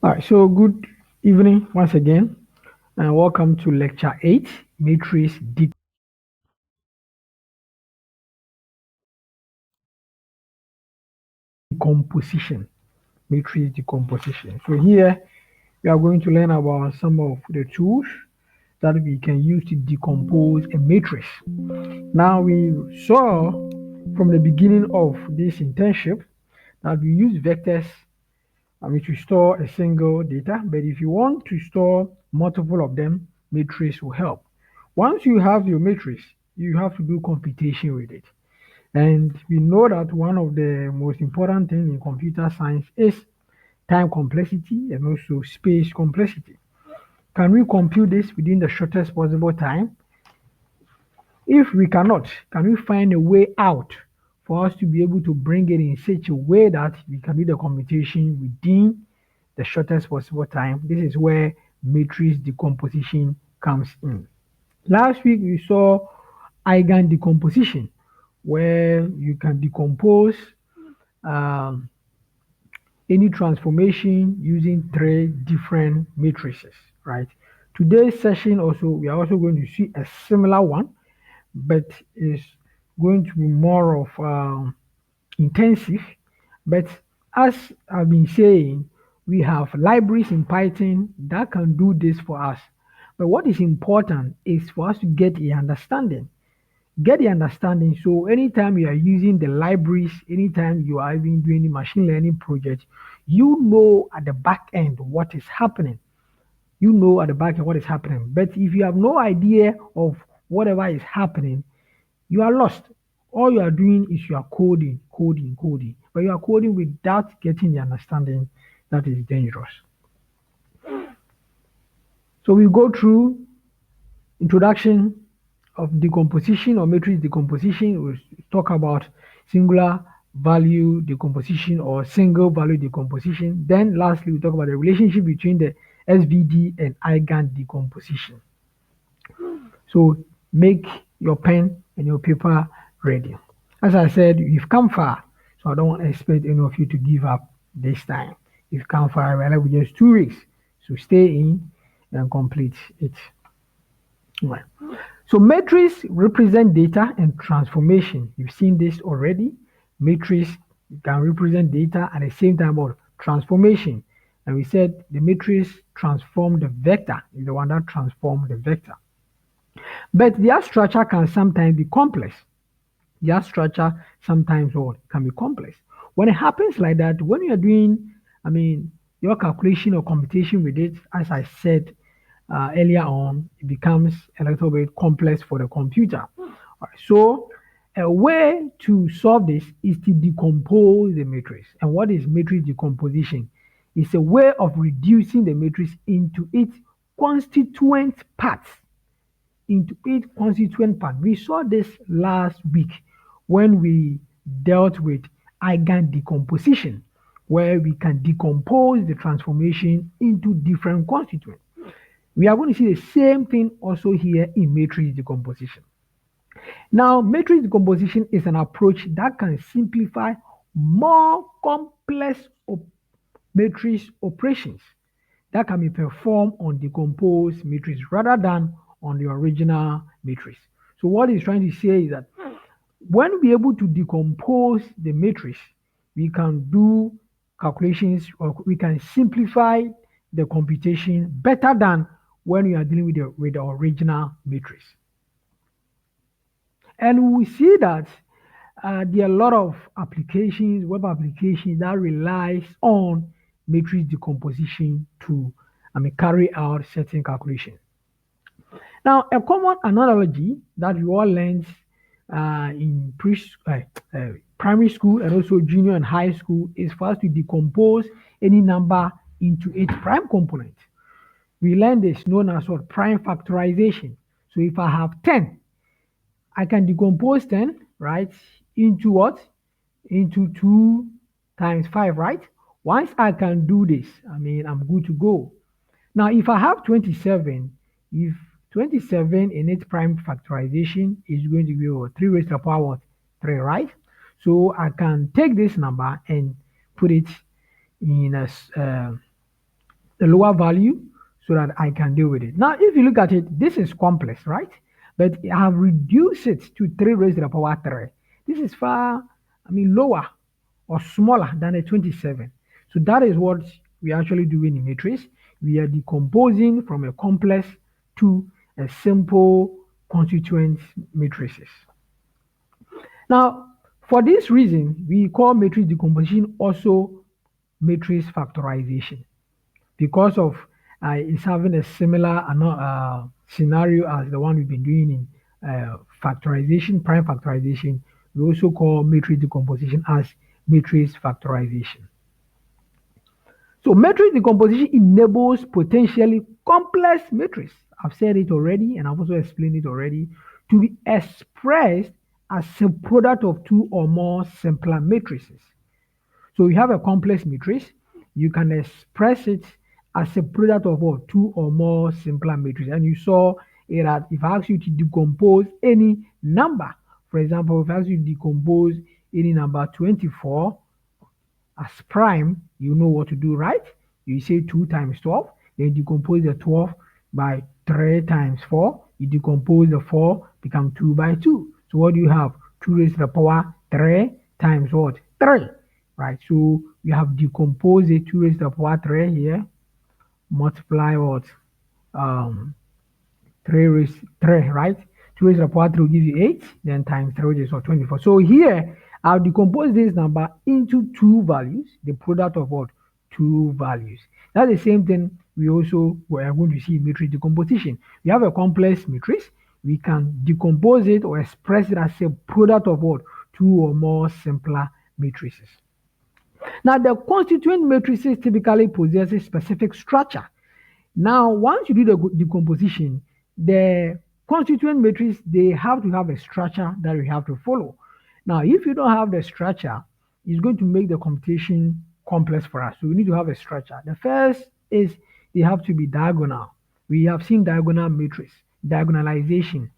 All right, so good evening once again, and welcome to Lecture 8 Matrix Decomposition. Matrix Decomposition. So, here we are going to learn about some of the tools that we can use to decompose a matrix. Now, we saw from the beginning of this internship that we use vectors to store a single data, but if you want to store multiple of them, matrix will help. Once you have your matrix, you have to do computation with it. And we know that one of the most important things in computer science is time complexity and also space complexity. Can we compute this within the shortest possible time? If we cannot, can we find a way out for us to be able to bring it in such a way that we can do the computation within the shortest possible time? This is where matrix decomposition comes in. Last week we saw eigen decomposition, where you can decompose um, any transformation using three different matrices, right? Today's session also, we are also going to see a similar one, but it's going to be more of intensive. But as I've been saying, we have libraries in Python that can do this for us. But what is important is for us to get a understanding. Get the understanding. So anytime you are using the libraries, anytime you are even doing the machine learning project, you know at the back end what is happening. You know at the back end what is happening. But if you have no idea of whatever is happening, you are lost. All you are doing is you are coding, coding, coding. But you are coding without getting the understanding. That is dangerous. So we go through introduction of decomposition or matrix decomposition. We'll talk about singular value decomposition or single value decomposition. Then lastly, we talk about the relationship between the SVD and eigen decomposition. So make your pen and your paper ready. As I said, you've come far, so I don't expect any of you to give up this time. You've come far, we're left with just 2 weeks. So stay in and complete it. Right. So matrix represent data and transformation. You've seen this already. Matrix can represent data at the same time or transformation. And we said the matrix transform the vector, is the one that transforms the vector. But their structure can sometimes be complex. Their structure sometimes or can be complex. When it happens like that, when you are doing, your calculation or computation with it, as I said earlier on, it becomes a little bit complex for the computer. Alright, so a way to solve this is to decompose the matrix. And what is matrix decomposition? It's a way of reducing the matrix into its constituent parts. We saw this last week when we dealt with eigen decomposition, where we can decompose the transformation into different constituents. We are going to see the same thing also here in matrix decomposition. Now, matrix decomposition is an approach that can simplify more complex matrix operations that can be performed on decomposed matrix rather than on the original matrix. So what he's trying to say is that when we're able to decompose the matrix, we can do calculations or we can simplify the computation better than when we are dealing with the original matrix. And we see that there are a lot of applications, web applications that relies on matrix decomposition to carry out certain calculations. Now, a common analogy that we all learned in primary school and also junior and high school is for us to decompose any number into its prime component. We learned this known as what prime factorization. So if I have 10, I can decompose 10, right, into what? Into 2 times 5, right? Once I can do this, I'm good to go. Now, if I have 27, if 27 in its prime factorization is going to be what? 3 raised to the power what? 3, right? So I can take this number and put it in the lower value so that I can deal with it. Now, if you look at it, this is complex, right? But I have reduced it to 3 raised to the power 3. This is far, lower or smaller than a 27. So that is what we are actually doing in matrix. We are decomposing from a complex to a simple constituent matrices. Now, for this reason, we call matrix decomposition also matrix factorization because of it's having a similar scenario as the one we've been doing in factorization, prime factorization. We also call matrix decomposition as matrix factorization. So matrix decomposition enables potentially complex matrix. I've said it already and I've also explained it already to be expressed as a product of two or more simpler matrices. So you have a complex matrix, you can express it as a product of what? Two or more simpler matrices. And you saw it that if I ask you to decompose any number, for example, if I ask you to decompose any number 24 as prime, you know what to do, right? You say 2 times 12, then you decompose the 12 by 3 times 4, you decompose the 4, become 2 by 2. So what do you have? 2 raised to the power 3 times what? 3. Right, so we have decomposed it 2 raised to the power 3 here, multiply what? 3 raised 3, right? 2 raised to the power 3 will give you 8, then times 3 which is 24. So here, I'll decompose this number into two values, the product of what? Two values. That's the same thing we also were going to see in matrix decomposition. We have a complex matrix, we can decompose it or express it as a product of what? Two or more simpler matrices. Now, the constituent matrices typically possess a specific structure. Now, once you do the decomposition, the constituent matrix, they have to have a structure that you have to follow. Now, if you don't have the structure, it's going to make the computation complex for us. So we need to have a structure. The first is they have to be diagonal. We have seen diagonal matrix, diagonalization.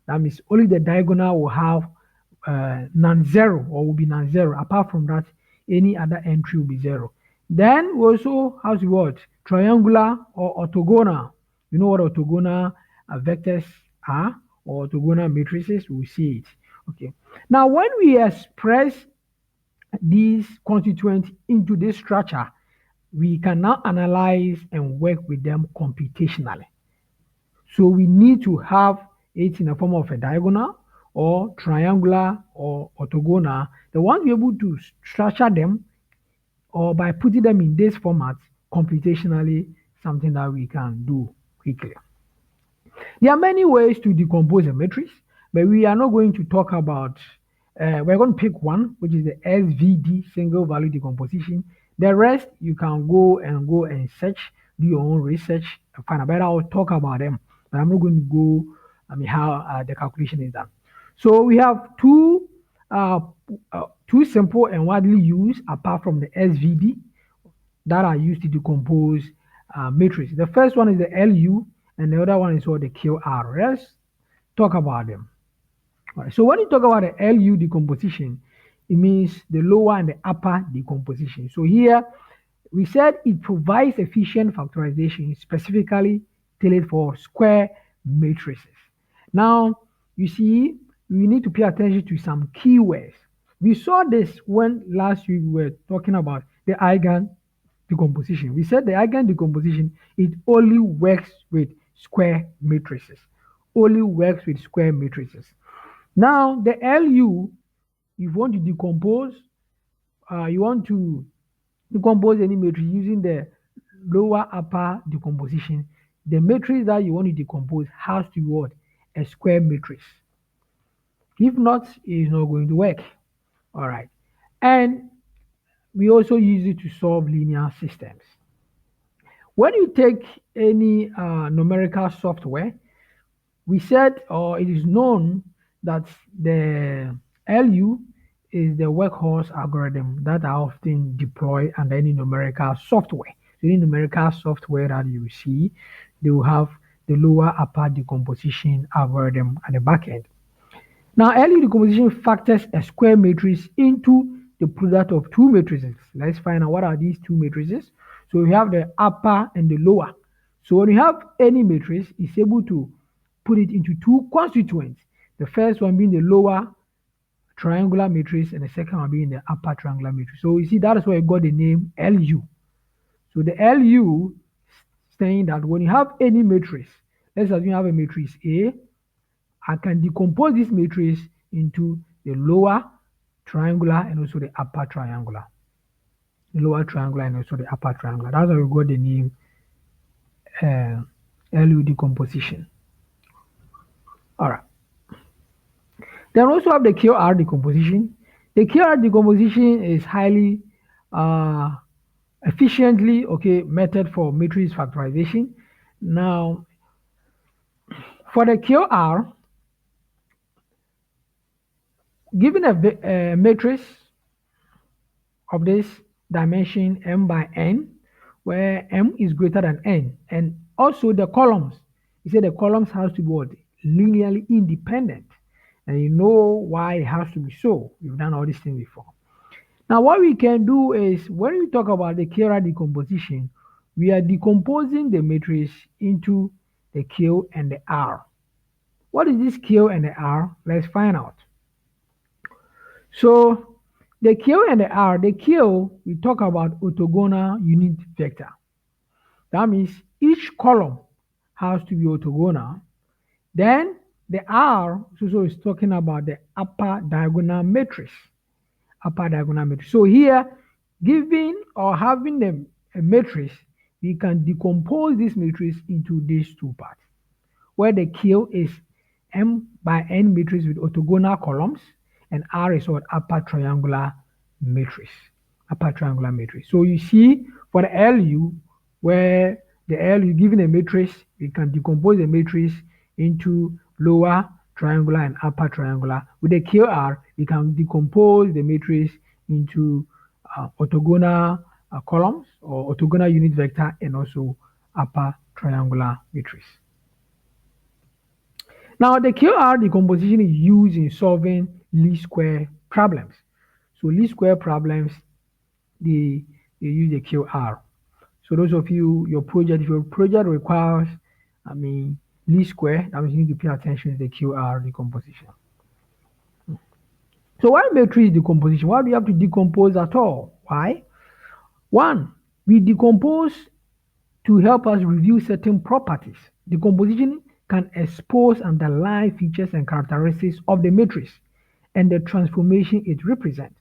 That means only the diagonal will have non-zero or will be non-zero. Apart from that, any other entry will be 0. Then we also have what? Triangular or orthogonal. You know what orthogonal vectors are or orthogonal matrices? We'll see it. Okay. Now, when we express these constituents into this structure, we can now analyze and work with them computationally. So we need to have it in the form of a diagonal or triangular or orthogonal. The ones we're able to structure them or by putting them in this format computationally, something that we can do quickly. There are many ways to decompose a matrix, but we are not going to talk about, we're going to pick one, which is the SVD, single value decomposition. The rest, you can go and search, do your own research, and find out. But I'll talk about them, but I'm not going to go, how the calculation is done. So we have two simple and widely used, apart from the SVD, that are used to decompose matrix. The first one is the LU, and the other one is called the QR. Let's talk about them. All right, so when you talk about the LU decomposition, it means the lower and the upper decomposition. So here, we said it provides efficient factorization, specifically tailored for square matrices. Now, you see, we need to pay attention to some keywords. We saw this when last week we were talking about the eigen decomposition. We said the eigen decomposition, it only works with square matrices. Only works with square matrices. Now, the LU, if you want to decompose, you want to decompose any matrix using the lower upper decomposition, the matrix that you want to decompose has to be what? A square matrix. If not, it's not going to work. All right. And we also use it to solve linear systems. When you take any numerical software, we said, or it is known that the LU is the workhorse algorithm that are often deployed under any numerical software. So any numerical software that you see, they will have the lower upper decomposition algorithm at the back end. Now, LU decomposition factors a square matrix into the product of two matrices. Let's find out what are these two matrices. So we have the upper and the lower. So when you have any matrix, it's able to put it into two constituents. The first one being the lower triangular matrix and the second one being the upper triangular matrix. So you see that is why I got the name LU. So the LU saying that when you have any matrix, let's assume you have a matrix A, I can decompose this matrix into the lower triangular and also the upper triangular. The lower triangular and also the upper triangular. That's why we got the name LU decomposition. All right. Then we also have the QR decomposition. The QR decomposition is highly efficiently method for matrix factorization. Now, for the QR, given a matrix of this dimension m by n, where m is greater than n, and also the columns, you say the columns has to be what? Linearly independent. And you know why it has to be so. We've done all these things before. Now, what we can do is when we talk about the Kira decomposition, we are decomposing the matrix into the Q and the R. What is this Q and the R? Let's find out. So the Q and the R, the Q, we talk about orthogonal unit vector. That means each column has to be orthogonal. Then the R also is talking about the upper diagonal matrix. Upper diagonal matrix. So here, giving or having a matrix, we can decompose this matrix into these two parts, where the Q is m by n matrix with orthogonal columns, and R is what? Upper triangular matrix. Upper triangular matrix. So you see, for the LU, where the LU given a matrix, we can decompose the matrix into lower triangular and upper triangular. With the QR, we can decompose the matrix into orthogonal columns or orthogonal unit vector and also upper triangular matrix. Now, the QR decomposition is used in solving least square problems. So least square problems, they use the QR. So those of you, if your project requires, least square, that means you need to pay attention to the QR decomposition. So why matrix decomposition? Why do you have to decompose at all? Why? One, we decompose to help us review certain properties. Decomposition can expose underlying features and characteristics of the matrix and the transformation it represents.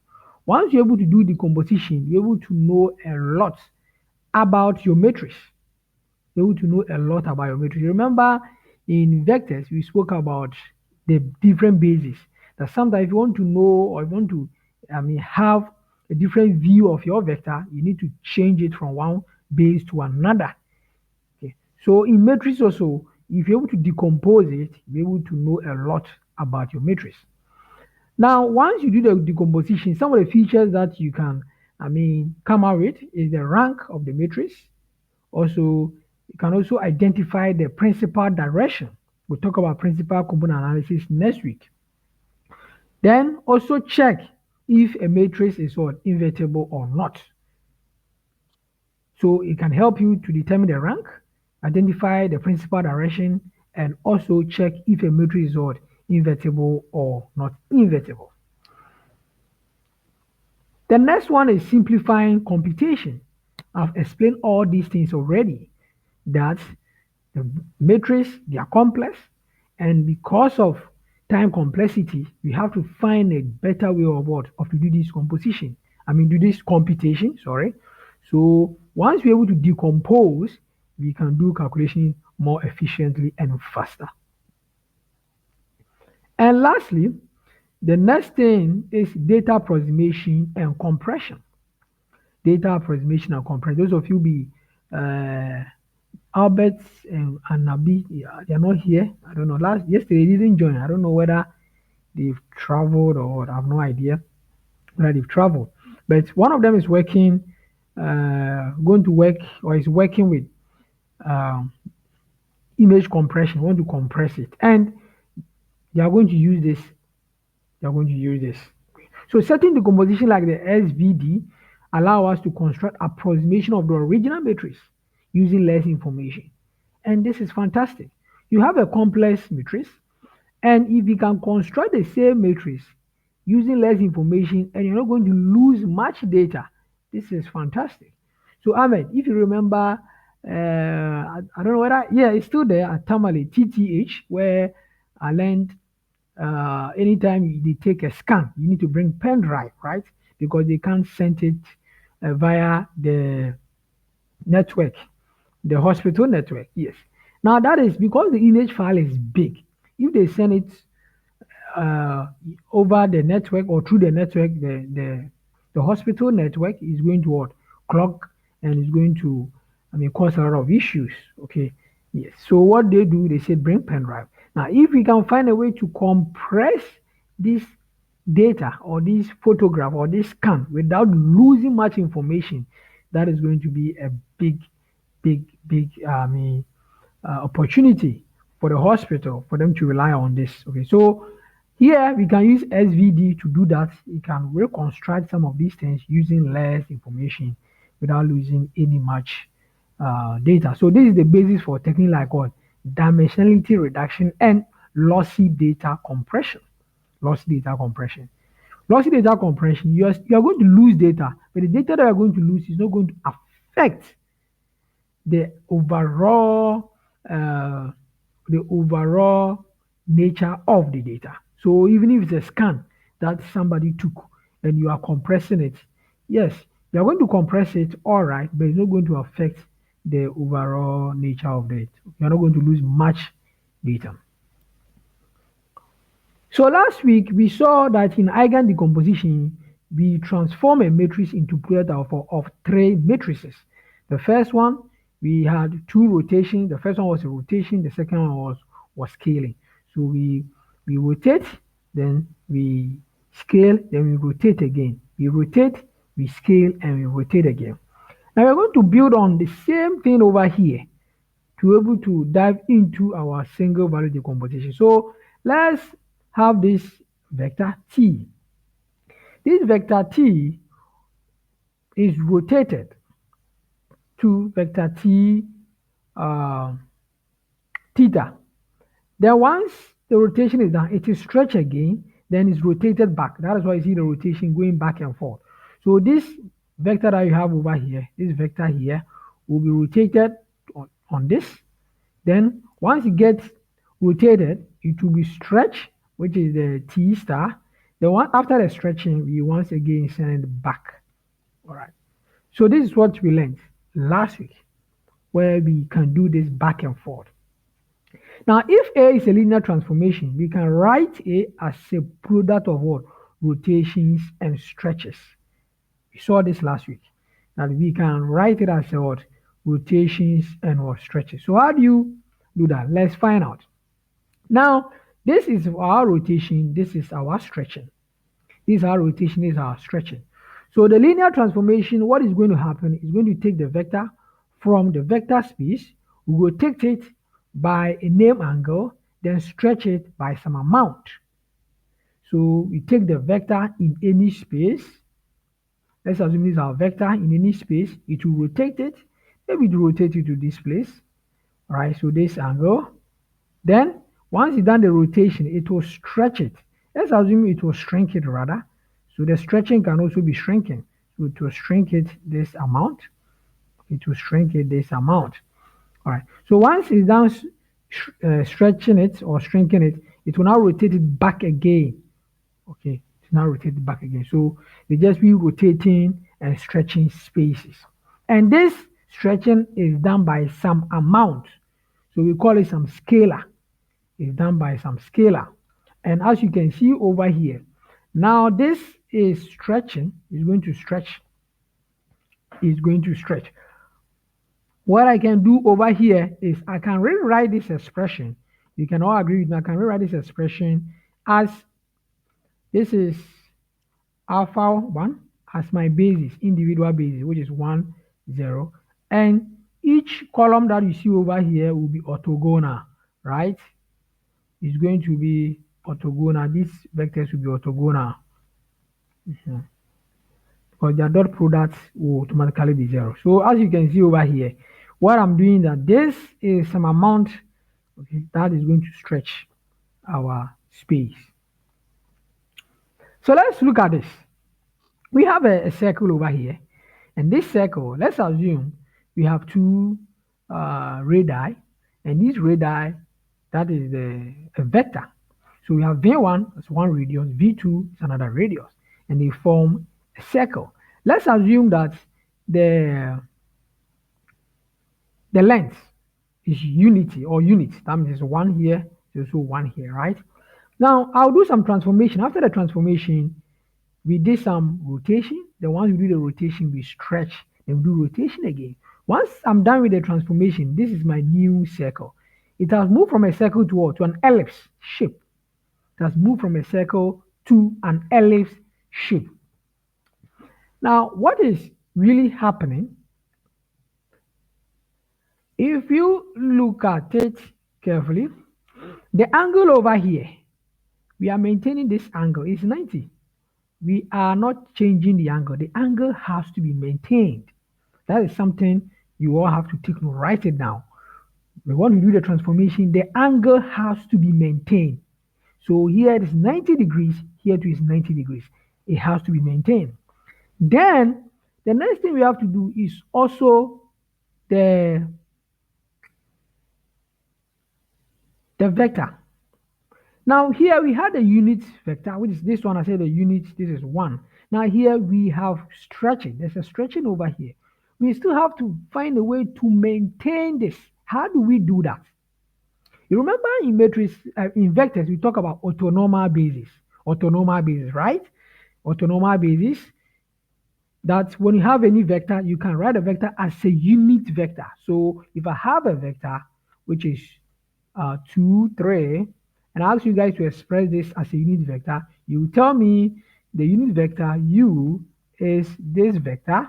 Once you're able to do decomposition, you're able to know a lot about your matrix. You're able to know a lot about your matrix. Remember, in vectors, we spoke about the different bases. That sometimes if you want to know or you want to have a different view of your vector, you need to change it from one base to another. Okay. So in matrix also, if you're able to decompose it, you're able to know a lot about your matrix. Now, once you do the decomposition, some of the features that you can, come out with is the rank of the matrix. Also, you can also identify the principal direction. We'll talk about principal component analysis next week. Then also check if a matrix is invertible or not. So it can help you to determine the rank, identify the principal direction, and also check if a matrix is invertible or not invertible. The next one is simplifying computation. I've explained all these things already, that the matrix, they are complex, and because of time complexity, we have to find a better way of to do this composition. Do this computation, sorry. So once we're able to decompose, we can do calculation more efficiently and faster. And lastly, the next thing is data approximation and compression. Data approximation and compression. Those of you be Albert and Nabi, they are not here. I don't know. Yesterday they didn't join. I don't know whether they've traveled or what. I have no idea whether they've traveled. But one of them is working, going to work, or is working with image compression. Want to compress it, and they are going to use this. They are going to use this. So setting the composition like the SVD, allow us to construct approximation of the original matrix using less information. And this is fantastic. You have a complex matrix, and if you can construct the same matrix using less information and you're not going to lose much data, this is fantastic. So Ahmed, if you remember, I don't know whether, yeah, it's still there at Tamale, TTH, where I learned anytime they take a scan, you need to bring pen drive, right? Because they can't send it via the network, the hospital network. Yes. Now that is because the image file is big. If they send it uh, over the network or through the network, the hospital network is going to what? Clock, and is going to, I mean, cause a lot of issues. Okay. Yes. So what they do, they say bring pen drive. Now, if we can find a way to compress this data or this photograph or this scan without losing much information, that is going to be a big, opportunity for the hospital for them to rely on this. Okay, so here we can use SVD to do that. We can reconstruct some of these things using less information without losing any much data. So this is the basis for technique like what? Dimensionality reduction and lossy data compression. Lossy data compression. Lossy data compression, you are going to lose data, but the data that you are going to lose is not going to affect the overall uh, nature of the data. So even if it's a scan that somebody took and you are compressing it, yes, you are going to compress it, all right, but it's not going to affect the overall nature of it. You're not going to lose much data. So last week we saw that in eigen decomposition, we transform a matrix into product of three matrices. The first one, we had two rotations. The first one was a rotation. The second one was scaling. So we rotate, then we scale, then we rotate again. We rotate, we scale, and we rotate again. Now we're going to build on the same thing over here to be able to dive into our single value decomposition. So let's have this vector t. This vector t is rotated to vector t uh, theta. Then once the rotation is done, it is stretched again, then it's rotated back. That is why you see the rotation going back and forth. So this vector that you have over here, this vector here, will be rotated on this. Then once it gets rotated, it will be stretched, which is the T star. The one after the stretching, we once again send it back. All right. So this is what we learned last week, where we can do this back and forth. Now, if A is a linear transformation, we can write A as a product of what? Rotations and stretches. We saw this last week, that we can write it as a what? Rotations and what? Stretches. So how do you do that? Let's find out. Now, this is our rotation, this is our stretching. This is our rotation, this is our stretching. So the linear transformation, what is going to happen is going to take the vector from the vector space, we rotate it by a name angle, then stretch it by some amount. So we take the vector in any space. Let's assume this is our vector in any space. It will rotate it. Maybe it will rotate it to this place. All right, so this angle. Then once it's done the rotation, it will stretch it. Let's assume it will shrink it rather. So the stretching can also be shrinking. So it will shrink it this amount. It will shrink it this amount. All right. So once it's done stretching it or shrinking it, it will now rotate it back again. Okay. It's now rotated back again. So they just be rotating and stretching spaces. And this stretching is done by some amount. So we call it some scalar. It's done by some scalar. And as you can see over here, now this is stretching, is going to stretch, is going to stretch. What I can do over here is I can rewrite this expression. You can all agree with me. I can rewrite this expression as this is alpha 1 as my basis, individual basis, which is 1, 0. And each column that you see over here will be orthogonal, right? It's going to be orthogonal. These vectors will be orthogonal. because their dot product will automatically be 0. So as you can see over here, what I'm doing that this is some amount, okay, that is going to stretch our space. So let's look at this. We have a circle over here, and this circle, let's assume we have two radii, and this radii, that is a vector. So we have V1 as one radius, V2 is another radius, and they form a circle. Let's assume that the length is unity or unit. That means there's one here, there's also one here, right? Now I'll do some transformation. After the transformation, we did some rotation. Then once we do the rotation, we stretch. Then we do rotation again. Once I'm done with the transformation, this is my new circle. It has moved from a circle to what? To an ellipse shape. It has moved from a circle to an ellipse shape. Now, what is really happening? If you look at it carefully, the angle over here, we are maintaining this angle is 90. We are not changing the angle. The angle has to be maintained. That is something you all have to take note. Write it down. When we do the transformation, the angle has to be maintained. So here it is 90 degrees, here too is 90 degrees. It has to be maintained. Then the next thing we have to do is also the vector. Now here we had a unit vector, which is this one. I said the unit, this is 1. Now here we have stretching. There's a stretching over here. We still have to find a way to maintain this. How do we do that? You remember in matrix, in vectors, we talk about autonomous basis. Autonomous basis, right? Autonomous basis. That when you have any vector, you can write a vector as a unit vector. So if I have a vector, which is 2, 3, and I ask you guys to express this as a unit vector, you tell me the unit vector U is this vector.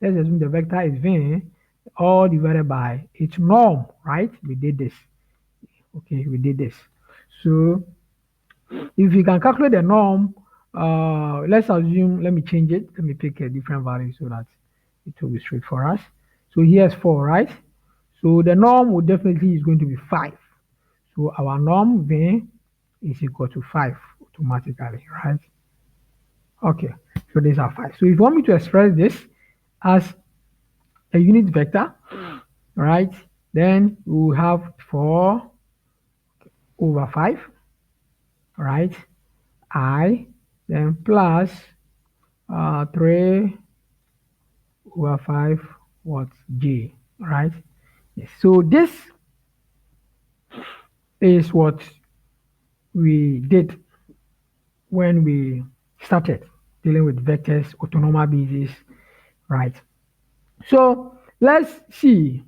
Let's assume the vector is V, all divided by its norm, right? We did this. Okay, we did this. So if you can calculate the norm, let's assume, let me change it. Let me pick a different value so that it will be straight for us. So here's 4, right? So the norm will definitely is going to be 5. So our norm V is equal to 5 automatically, right? Okay, so these are 5. So if you want me to express this as a unit vector, right, then we will have 4 over 5, right, I, then plus 3 over 5, what, J, right? Yes. So this is what we did when we started dealing with vectors, autonomous basis, right? So let's see.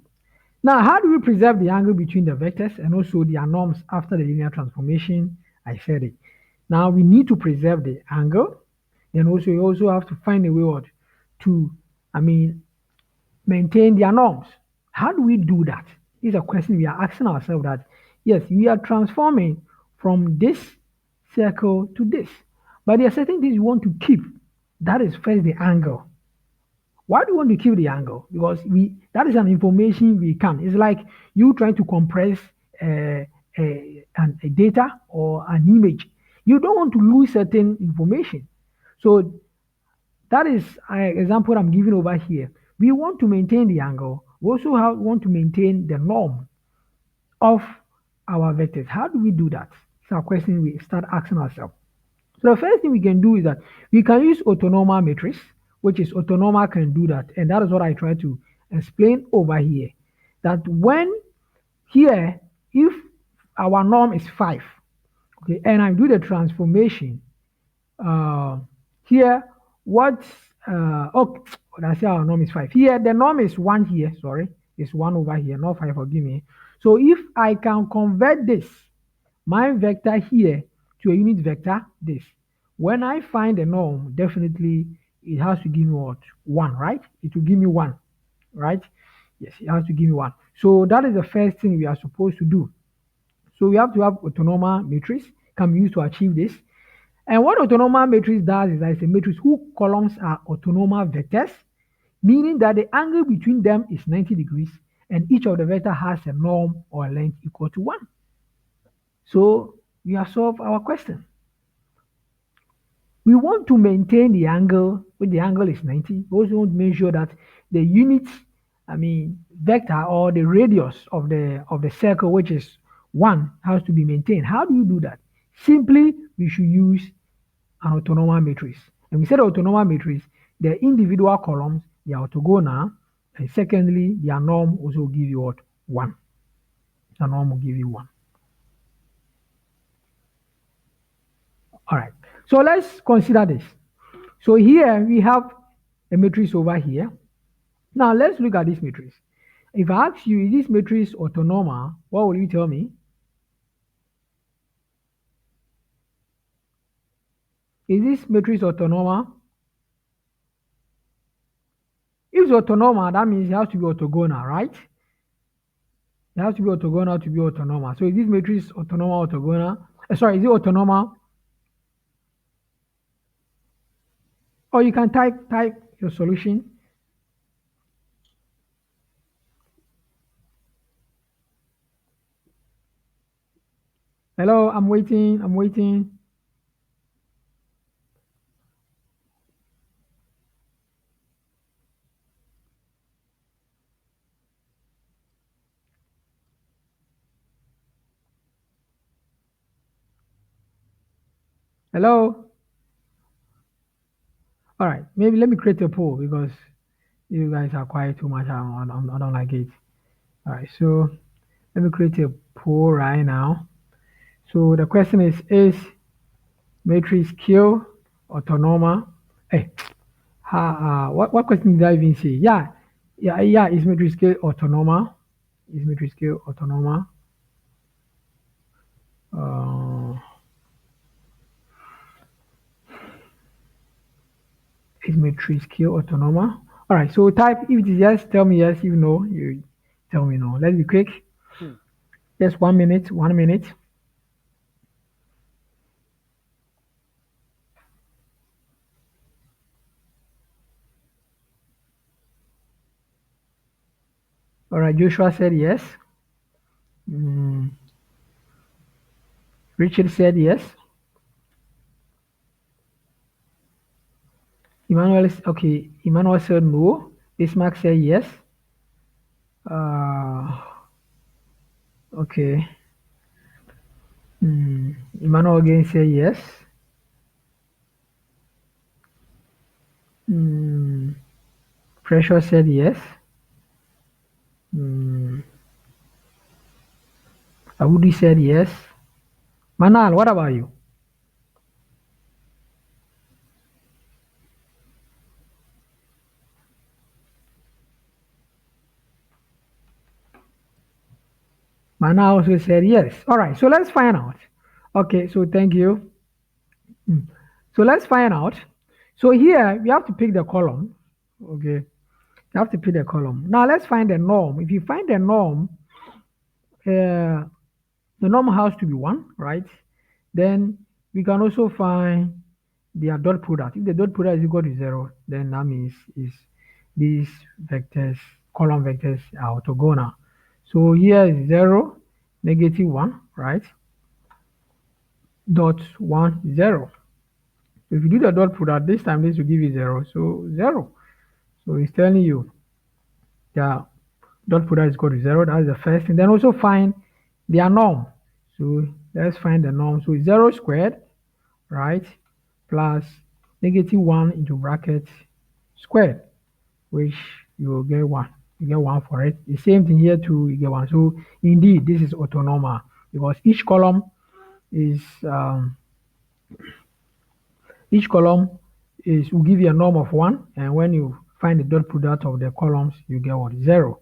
Now, how do we preserve the angle between the vectors and also their norms after the linear transformation? I said it. Now we need to preserve the angle, and also you also have to find a way to, maintain their norms. How do we do that? Is a question we are asking ourselves. That yes, we are transforming from this circle to this, but there are certain things you want to keep. That is first the angle. Why do you want to keep the angle? Because that is an information we can. It's like you trying to compress a data or an image. You don't want to lose certain information. So that is an example I'm giving over here. We want to maintain the angle. We also want to maintain the norm of our vectors. How do we do that? It's a question we start asking ourselves. So the first thing we can do is that we can use autonomous matrix, which is autonomous can do that. And that is what I try to explain over here. That when here, if our norm is 5, okay, and I do the transformation, here, I say our norm is 5. Here, the norm is 1 here, sorry, it's 1 over here, not 5, forgive me. So if I can convert this, my vector here, to a unit vector, this. When I find a norm, definitely it has to give me what? 1, right? It will give me 1, right? Yes, it has to give me 1. So that is the first thing we are supposed to do. So we have to have autonomous matrix can be used to achieve this. And what autonomous matrix does is that it's a matrix whose columns are autonomous vectors, meaning that the angle between them is 90 degrees and each of the vector has a norm or a length equal to 1. So we have solved our question. We want to maintain the angle when the angle is 90. We also want to make sure that the unit, vector or the radius of the circle, which is 1, has to be maintained. How do you do that? Simply, we should use an autonomous matrix. And we said autonomous matrix, the individual columns, they are orthogonal, and secondly, their norm also give you what? 1. The norm will give you 1. All right. So let's consider this. So here we have a matrix over here. Now let's look at this matrix. If I ask you, is this matrix autonomous, what will you tell me? Is this matrix autonomous? If it's autonomous, that means it has to be orthogonal, right? It has to be orthogonal to be autonomous. So is this matrix autonomous, orthogonal? Is it autonomous? Or you can type your solution. Hello, I'm waiting. Hello? All right, maybe let me create a poll because you guys are quiet too much. I don't like it. All right, so let me create a poll right now. So the question is matrix Q autonomous? Hey, what question did I even say? Yeah, is matrix Q autonomous? Is matrix Q autonomous? Is matrix Q autonomous? All right, so type if it is yes, tell me yes. If no, you tell me no. Let's be quick. Just 1 minute, 1 minute. All right, Joshua said yes. Richard said yes. Emmanuel said no. Bismarck said yes. Okay. Emmanuel again said yes. Pressure said yes. Awudi said yes. Manal, what about you? Manal also said yes. All right, so let's find out. Okay, so thank you. So let's find out. So here we have to pick the column. Okay, you have to pick the column. Now let's find the norm. If you find the norm, the norm has to be 1, right? Then we can also find their dot product. If the dot product is equal to 0, then that means is these vectors, column vectors are orthogonal. So here is 0, -1, right? Dot 1, 0. If you do the dot product, this time this will give you 0. So 0. So it's telling you the dot product is equal to 0. That's the first thing. Then also find their norm. So let's find the norm. So 0 squared, right, plus -1 into bracket squared, which you will get 1. You get 1 for it. The same thing here too, you get 1. So indeed, this is autonomous because each column will give you a norm of 1, and when you find the dot product of the columns, you get what? 0.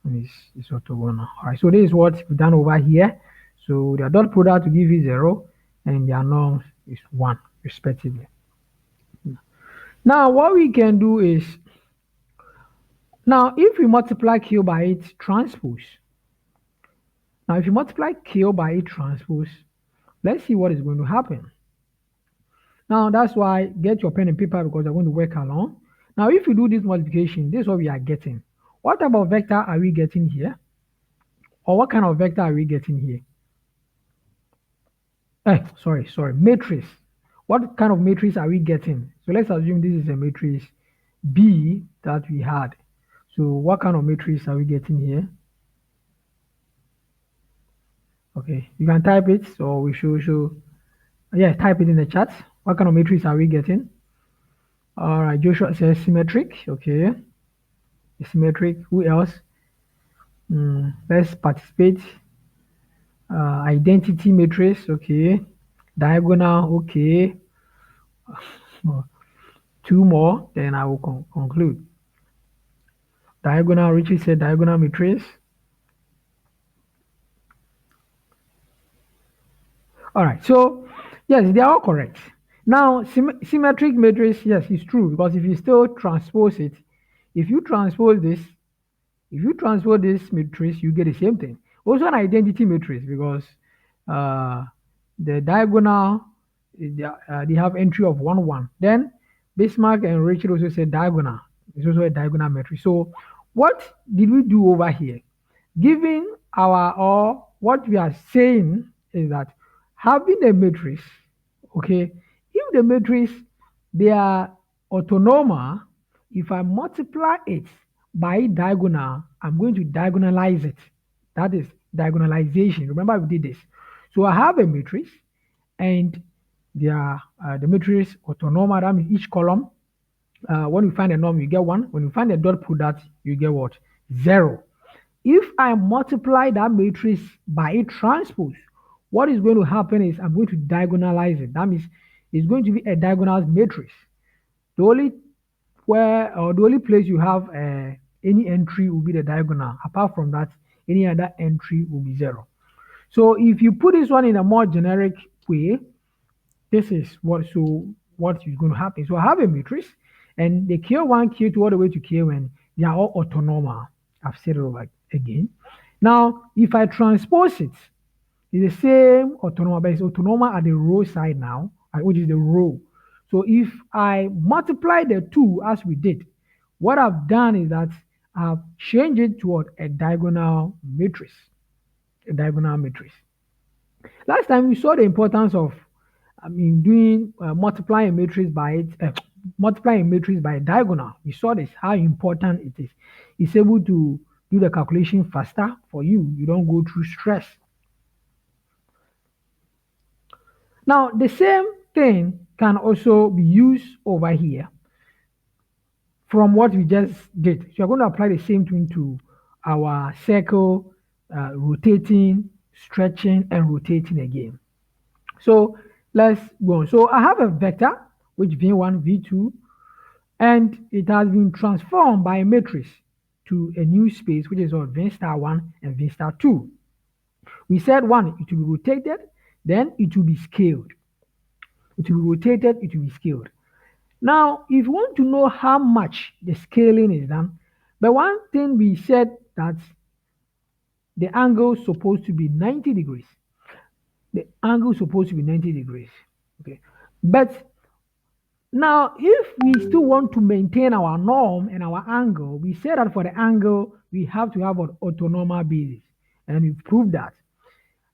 And it's orthogonal. All right, so this is what we've done over here. So the dot product will give you 0, and their norm is 1, respectively. Now, what we can do is, now if we multiply Q by its transpose, let's see what is going to happen. Now that's why get your pen and paper because we're going to work along. Now if you do this multiplication, this is what we are getting. What type of vector are we getting here? Or what kind of vector are we getting here? Sorry, matrix. What kind of matrix are we getting? So let's assume this is a matrix B that we had. So what kind of matrix are we getting here? Okay, you can type it, so we should yeah, type it in the chat. What kind of matrix are we getting? All right, Joshua says symmetric. Okay, symmetric. Who else? Let's participate. Identity matrix. Okay, diagonal. Okay, two more, then I will conclude. Diagonal. Richie said diagonal matrix. All right, so yes, they are all correct. Now, symmetric matrix, yes, it's true because if you still transpose it, if you transpose this, if you transpose this matrix, you get the same thing. Also, an identity matrix because uh, the diagonal, they have entry of 1, 1. Then Bismarck and Rachel also said diagonal. It's also a diagonal matrix. So, what did we do over here? Given or what we are saying is that having a matrix, okay, if the matrix they are autonomous, if I multiply it by diagonal, I'm going to diagonalize it. That is diagonalization. Remember we did this. So I have a matrix and they are the matrix autonomous. That means each column, when you find a norm, you get 1. When you find a dot product, you get what? 0. If I multiply that matrix by a transpose, what is going to happen is I'm going to diagonalize it. That means it's going to be a diagonal matrix. The only the only place you have any entry will be the diagonal. Apart from that, any other entry will be 0. So if you put this one in a more generic way, this is what is going to happen. So I have a matrix, and the K1, K2, all the way to Kn, they are all autonomous. I've said it over again. Now, if I transpose it, it's the same autonomous, but it's autonomous at the row side now, which is the row. So if I multiply the two as we did, what I've done is that I've changed it toward a diagonal matrix. A diagonal matrix. Last time we saw the importance of, doing multiplying a matrix by multiplying a matrix by a diagonal. We saw this how important it is. It's able to do the calculation faster for you. You don't go through stress. Now the same thing can also be used over here from what we just did. So you're going to apply the same thing to our circle, rotating, stretching, and rotating again. So let's go on. So I have a vector, which v1, v2, and it has been transformed by a matrix to a new space, which is called v star 1 and v star 2. We said 1, it will be rotated, then it will be scaled. It will be rotated, it will be scaled. Now, if you want to know how much the scaling is done, the one thing we said that the angle is supposed to be 90 degrees. The angle is supposed to be 90 degrees. Okay. But now, if we still want to maintain our norm and our angle, we say that for the angle, we have to have an autonomous basis. And we've proved that.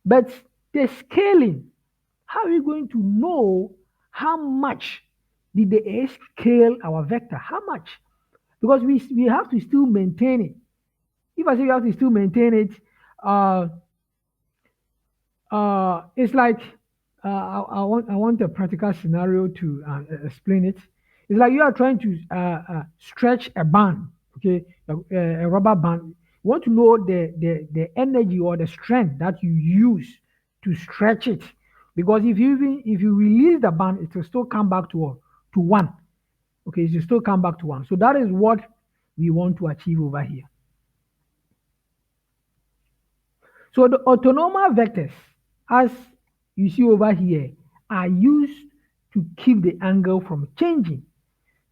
But the scaling, how are we going to know how much did the scale our vector? How much? Because we have to still maintain it. If I say we have to still maintain it, it's like I want a practical scenario to explain it. It's like you are trying to stretch a band, okay, a rubber band. You want to know the energy or the strength that you use to stretch it, because if you release the band, it will still come back to 1. Okay, it will still come back to 1. So that is what we want to achieve over here. So the autonomous vectors, as you see over here, are used to keep the angle from changing.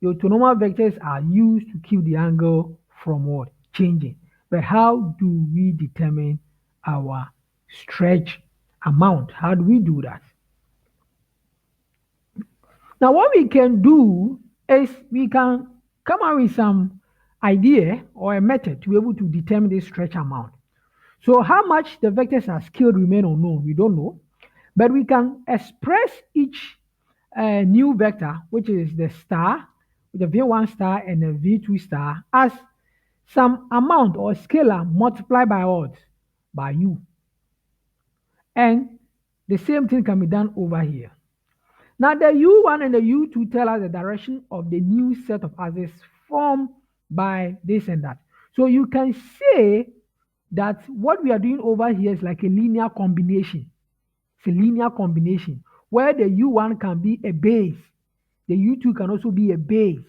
The autonomous vectors are used to keep the angle from what? Changing. But how do we determine our stretch amount? How do we do that? Now, what we can do is we can come up with some idea or a method to be able to determine this stretch amount. So how much the vectors are scaled remain unknown, we don't know, but we can express each new vector, which is the star, the V1 star and the V2 star, as some amount or scalar multiplied by what? By u. And the same thing can be done over here. Now the U1 and the U2 tell us the direction of the new set of axes formed by this and that. So you can say that what we are doing over here is like a linear combination. It's a linear combination where the U1 can be a base. The U2 can also be a base.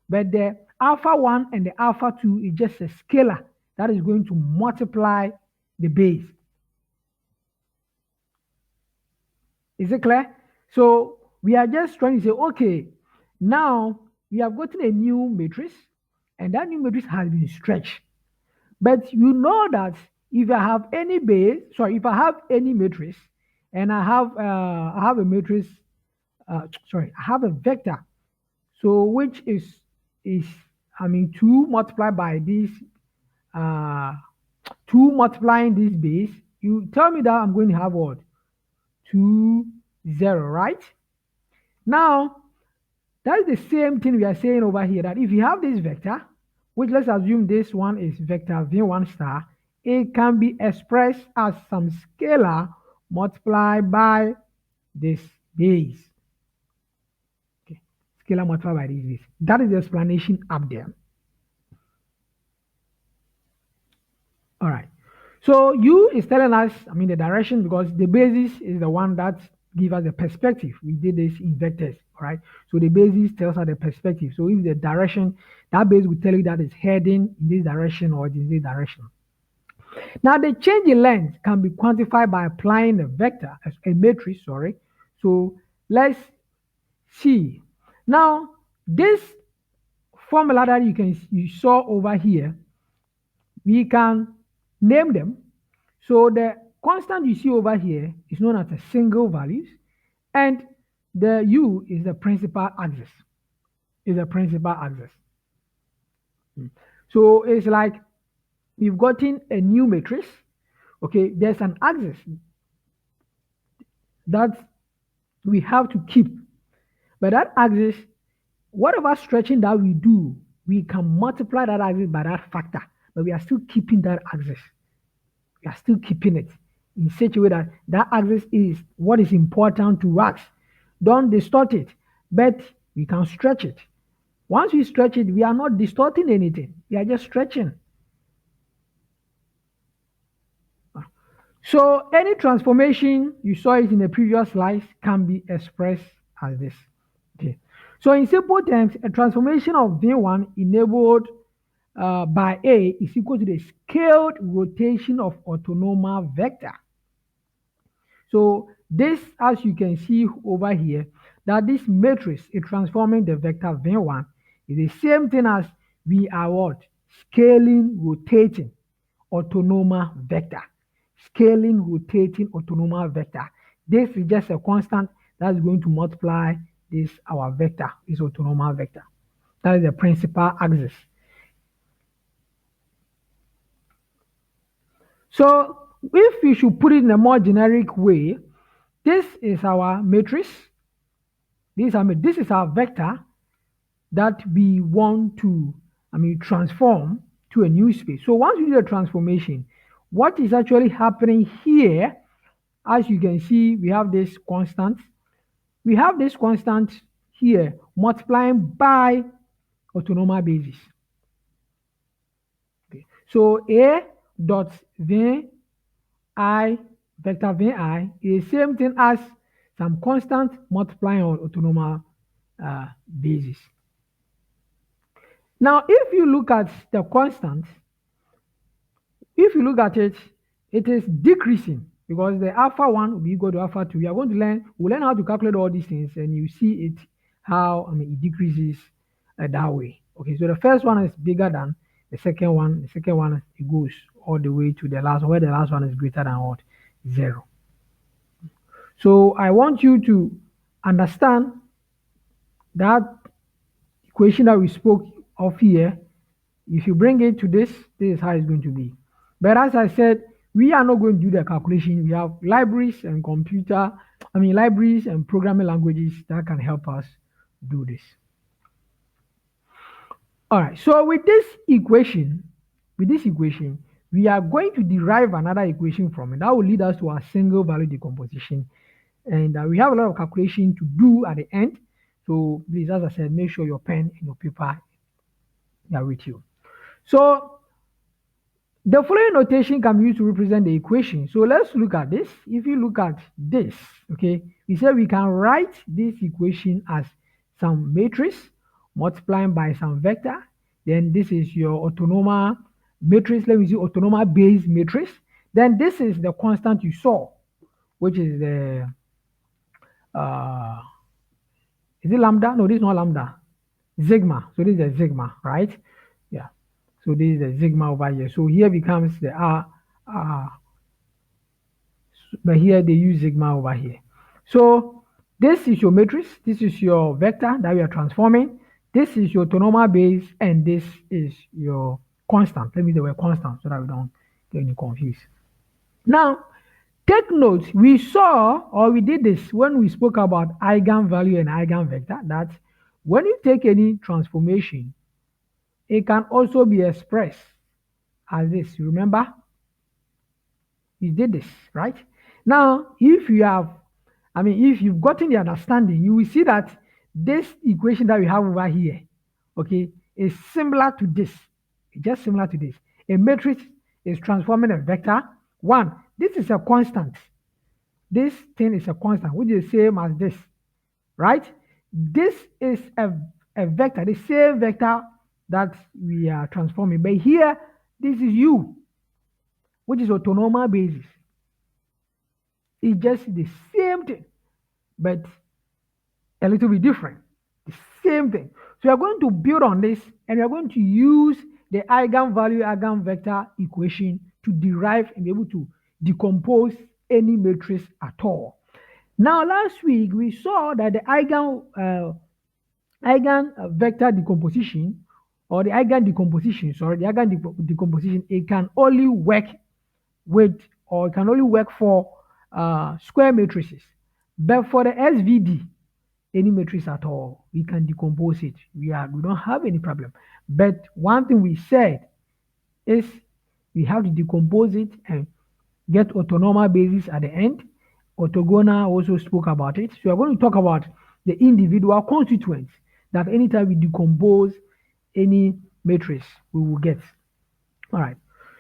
But the alpha 1 and the alpha 2 is just a scalar that is going to multiply the base. Is it clear? So we are just trying to say, okay, now we have gotten a new matrix, and that new matrix has been stretched. But you know that if I have any base, sorry, if I have any matrix, and I have a matrix, I have a vector, so which is 2 multiplied by this, 2 multiplying this base, you tell me that I'm going to have what? 2, 0, right? Now, that is the same thing we are saying over here, that if you have this vector, which let's assume this one is vector V1 star, it can be expressed as some scalar multiplied by this base. Okay, scalar multiplied by this base. That is the explanation up there. All right. So U is telling us, the direction, because the basis is the one that gives us the perspective. We did this in vectors, all right? So the basis tells us the perspective. So if the direction, that base will tell you that it's heading in this direction or in this direction. Now the change in length can be quantified by applying a vector, a matrix, sorry. So let's see. Now this formula that you saw over here, we can name them. So the constant you see over here is known as a single values, and the U is the principal axis. So it's like we've gotten a new matrix. Okay, there's an axis that we have to keep. But that axis, whatever stretching that we do, we can multiply that axis by that factor, but we are still keeping that axis. We are still keeping it in such a way that that axis is what is important to us. Don't distort it, but we can stretch it. Once we stretch it, we are not distorting anything. We are just stretching. So any transformation, you saw it in the previous slides, can be expressed as this. Okay. So in simple terms, a transformation of V1 enabled by A is equal to the scaled rotation of orthonormal vector. So this, as you can see over here, that this matrix is transforming the vector V1 is the same thing as we are what? Scaling, rotating orthonormal vector. Scaling, rotating orthonormal vector. This is just a constant that's going to multiply this our vector, this orthonormal vector. That is the principal axis. So if we should put it in a more generic way, this is our matrix. This is our vector that we want to transform to a new space. So once we do the transformation, what is actually happening here, as you can see, we have this constant. We have this constant here multiplying by orthonormal basis. Okay. So A dot V I vector Vi is the same thing as some constant multiplying on orthonormal basis. Now, if you look at the constant, if you look at it, it is decreasing because the alpha 1 will be equal to alpha 2. We are going to learn how to calculate all these things, and you see it how it decreases that way. Okay, so the first one is bigger than the second one. The second one, it goes all the way to the last one, where the last one is greater than what? 0. So I want you to understand that equation that we spoke of here, if you bring it to this is how it's going to be. But as I said, we are not going to do the calculation. We have libraries and libraries and programming languages that can help us do this. All right, so with this equation, we are going to derive another equation from it that will lead us to our single value decomposition. And we have a lot of calculation to do at the end. So please, as I said, make sure your pen and your paper are with you. So the following notation can be used to represent the equation. So let's look at this. If you look at this, okay, we say we can write this equation as some matrix multiplying by some vector. Then this is your autonomous matrix. Let me see, autonomous base matrix. Then this is the constant you saw, which is the is it lambda? No, this is not lambda. Sigma. So this is the sigma, right? Yeah. So this is the sigma over here. So here becomes the but here they use sigma over here. So this is your matrix. This is your vector that we are transforming. This is your autonomous base, and this is your constant. Let me use the word constant so that we don't get any confused. Now, take note, we did this when we spoke about eigenvalue and eigenvector, that when you take any transformation, it can also be expressed as this. You remember? We did this, right? Now, if you've gotten the understanding, you will see that this equation that we have over here, okay, is similar to this. It's just similar to this. A matrix is transforming a vector. One, this is a constant. This thing is a constant, which is the same as this, right? This is a vector, the same vector that we are transforming. But here, this is u, which is autonomous basis. It's just the same thing, but a little bit different. The same thing. So we are going to build on this, and we are going to use the eigenvalue eigenvector equation to derive and be able to decompose any matrix at all. Now, last week we saw that the eigenvector decomposition, or the eigen decomposition, it can only work with, or it can only work for square matrices. But for the SVD, any matrix at all, we can decompose it. We don't have any problem. But one thing we said is we have to decompose it and get autonomous basis at the end. Orthogonal also spoke about it. So we're going to talk about the individual constituents that anytime we decompose any matrix, we will get. All right.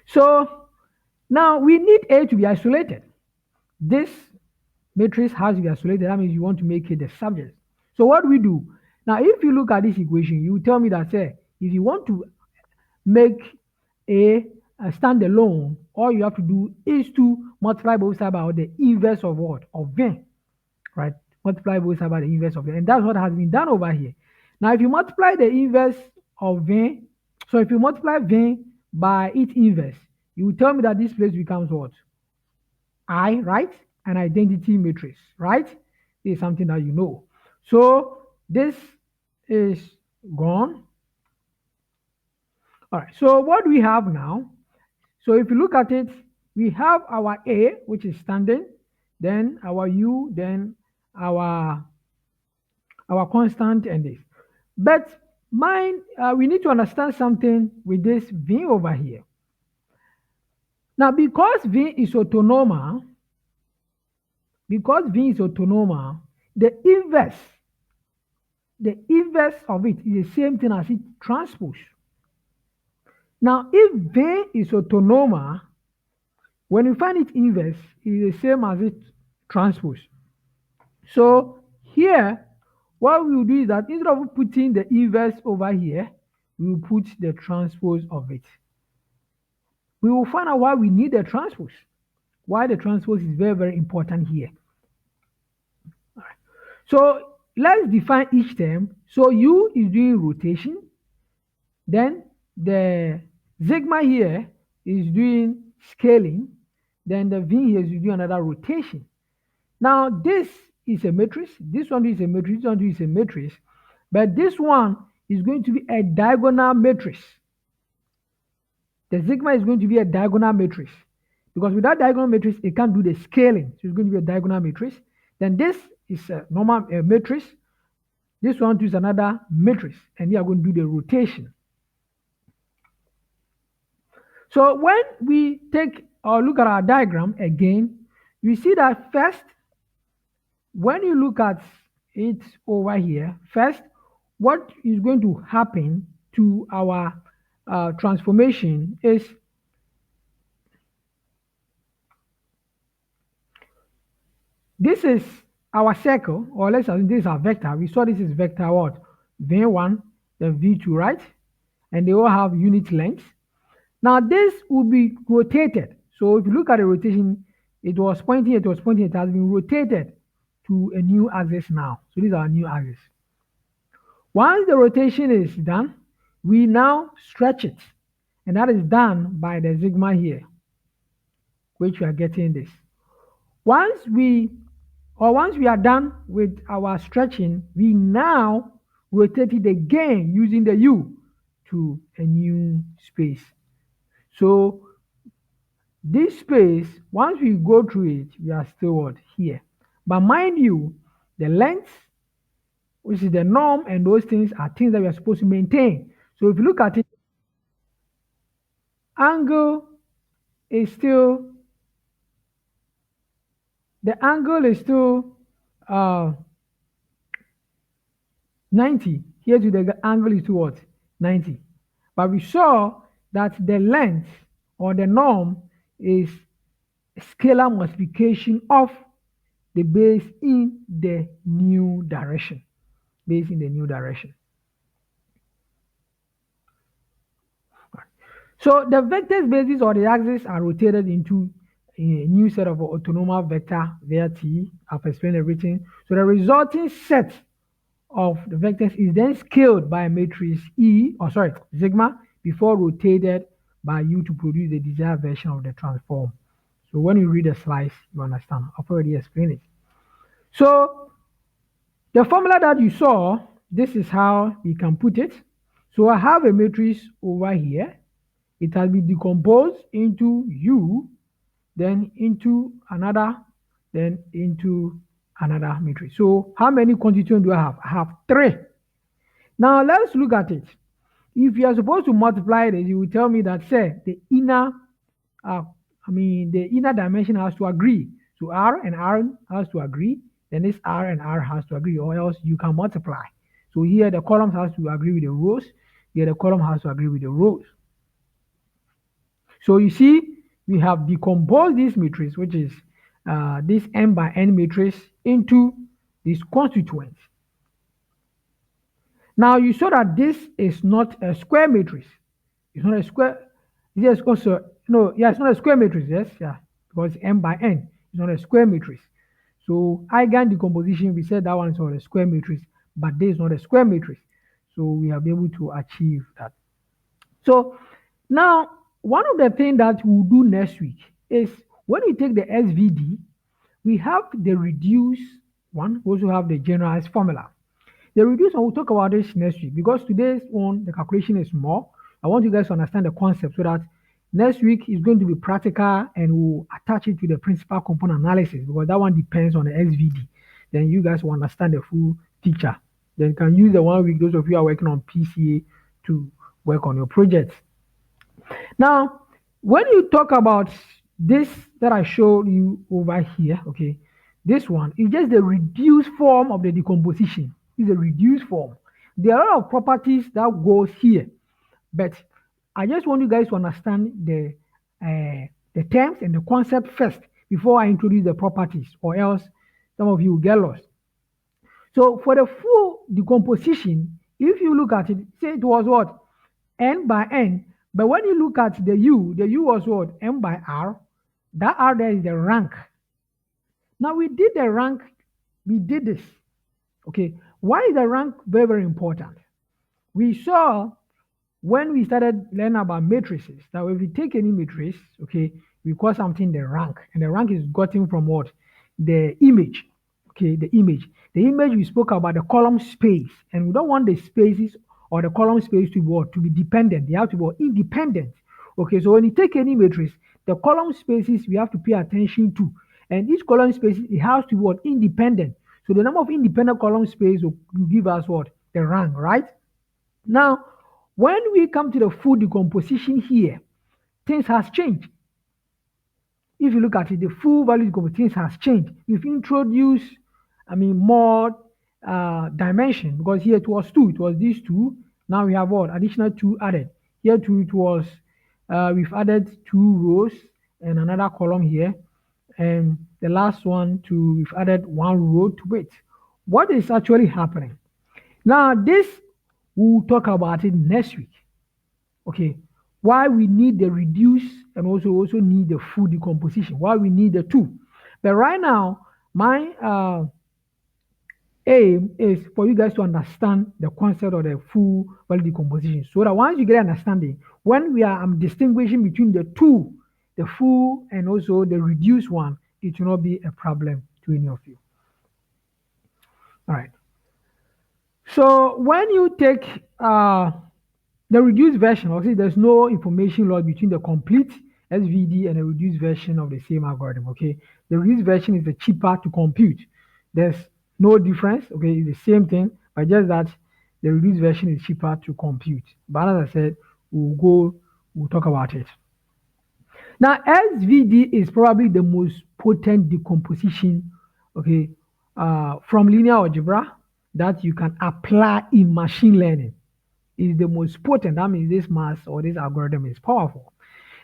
So now we need A to be isolated. This matrix has to be isolated. That means you want to make it the subject. So what do we do? Now, if you look at this equation, you tell me that, say, if you want to make A stand alone, all you have to do is to multiply both sides by the inverse of what? Of V, right? Multiply both sides by the inverse of V. And that's what has been done over here. Now, if you multiply the inverse of V, so if you multiply V by its inverse, you will tell me that this place becomes what? I, right? An identity matrix, right? This is something that you know. So this is gone. All right, so what do we have now? So if you look at it, we have our A, which is standing, then our U, then our constant, and this. But we need to understand something with this V over here. Now, because V is autonomous, the inverse of it is the same thing as its transpose. Now, if V is autonomous, when you find its inverse, it is the same as its transpose. So here, what we will do is that instead of putting the inverse over here, we will put the transpose of it. We will find out why we need the transpose. Why the transpose is very, very important here. All right. So let's define each term. So U is doing rotation. Then the sigma here is doing scaling. Then the V here is doing another rotation. Now this is a matrix. This one is a matrix. This one is a matrix. But this one is going to be a diagonal matrix. The sigma is going to be a diagonal matrix because without diagonal matrix, it can't do the scaling. So it's going to be a diagonal matrix. Then this is a normal matrix. This one is another matrix, and we are going to do the rotation. So when we take or look at our diagram again, you see that first, when you look at it over here, first, what is going to happen to our transformation is this is our circle, or let's assume this is our vector. We saw this is vector what? V1, then V2, right? And they all have unit length. Now this will be rotated. So if you look at the rotation, it was pointing, it has been rotated to a new axis now. So these are our new axis. Once the rotation is done, we now stretch it. And that is done by the sigma here, which we are getting this. Once we are done with our stretching, we now rotate it again using the U to a new space. So this space, once we go through it, we are still what? Here. But mind you, the length, which is the norm, and those things are things that we are supposed to maintain. So if you look at it, angle is still, the angle is still 90. Here to the angle is to what? 90. But we saw that the length or the norm is scalar multiplication of the base in the new direction. Base in the new direction. So the vectors basis or the axis are rotated into a new set of autonomous vector via T. I've explained everything. So the resulting set of the vectors is then scaled by a matrix sigma, before rotated by U to produce the desired version of the transform. So when you read the slides, you understand. I've already explained it. So the formula that you saw, this is how we can put it. So I have a matrix over here. It has been decomposed into U, then into another, then into another matrix. So how many constituents do I have? I have 3. Now let's look at it. If you are supposed to multiply this, you will tell me that say the inner dimension has to agree. So R and R has to agree, then this R and R has to agree, or else you can multiply. So here the columns has to agree with the rows, here the column has to agree with the rows. So you see, we have decomposed this matrix, which is this n by n matrix, into these constituents. Now you saw that this is not a square matrix. It's not a square. Yes, also no. Yeah, it's not a square matrix. Yes, yeah, because n by n. It's not a square matrix. So eigen decomposition, we said that one is not a square matrix, but this is not a square matrix. So we have been able to achieve that. So now, one of the things that we'll do next week is when we take the SVD, we have the reduced one, we also have the generalized formula. The reduced one, we'll talk about this next week because today's one, the calculation is more. I want you guys to understand the concept so that next week is going to be practical and we'll attach it to the principal component analysis because that one depends on the SVD. Then you guys will understand the full picture. Then you can use the 1 week, those of you who are working on PCA, to work on your projects. Now, when you talk about this that I showed you over here, okay, this one is just the reduced form of the decomposition. It's a reduced form. There are a lot of properties that goes here, but I just want you guys to understand the terms and the concept first before I introduce the properties, or else some of you will get lost. So for the full decomposition, if you look at it, say it was what? N by N. But when you look at the U was what? M by R. That R there is the rank. Now we did the rank, we did this. Okay, why is the rank very, very important? We saw when we started learning about matrices that if we take any matrix, okay, we call something the rank. And the rank is gotten from what? The image. okay, the image. The image we spoke about the column space, and we don't want the spaces or the column space to be what? To be dependent. They have to be independent. Okay, so when you take any matrix, the column spaces we have to pay attention to. And each column space, it has to be what? Independent. So the number of independent column space will give us what? The rank, right? Now, when we come to the full decomposition here, things has changed. If you look at it, the full value decomposition has changed. We've introduced, more dimension, because here it was two. It was these two. Now we have what? Additional two added. Here too it was, we've added two rows and another column here. And the last one too, we've added one row to it. What is actually happening? Now this, we'll talk about it next week. Okay, why we need the reduce and also need the full decomposition, why we need the two. But right now, my aim is for you guys to understand the concept of the full value decomposition, so that once you get understanding, when I'm distinguishing between the two, the full and also the reduced one, it will not be a problem to any of you. All right. So when you take the reduced version, obviously there's no information loss between the complete SVD and the reduced version of the same algorithm. Okay, the reduced version is the cheaper to compute. There's no difference. Okay, it's the same thing, but just that the reduced version is cheaper to compute. But as I said, we'll talk about it. Now, SVD is probably the most potent decomposition, okay, from linear algebra that you can apply in machine learning. Is the most potent. That means this math or this algorithm is powerful.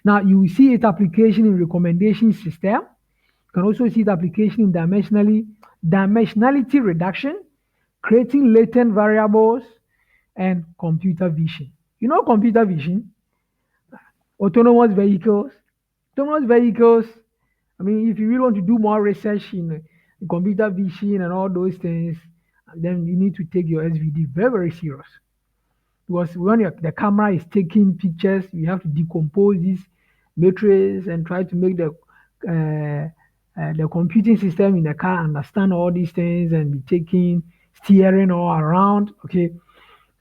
Now you see its application in recommendation system. You can also see its application in dimensionality reduction, creating latent variables, and computer vision. You know computer vision, autonomous vehicles. Autonomous vehicles, if you really want to do more research in computer vision and all those things, then you need to take your SVD very, very serious. Because when the camera is taking pictures, you have to decompose this matrix and try to make the computing system in the car understand all these things and be taking steering all around. Okay,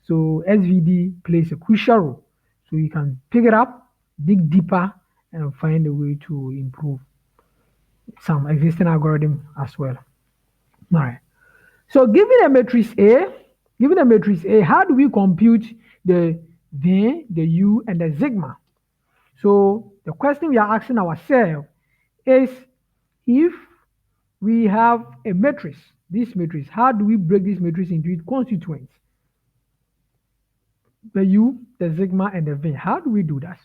so SVD plays a crucial role. So you can pick it up, dig deeper, and find a way to improve some existing algorithm as well. All right. So given a matrix A, how do we compute the V, the U, and the sigma? So the question we are asking ourselves is, if we have a matrix, this matrix, how do we break this matrix into its constituents? The U, the sigma, and the V. How do we do that?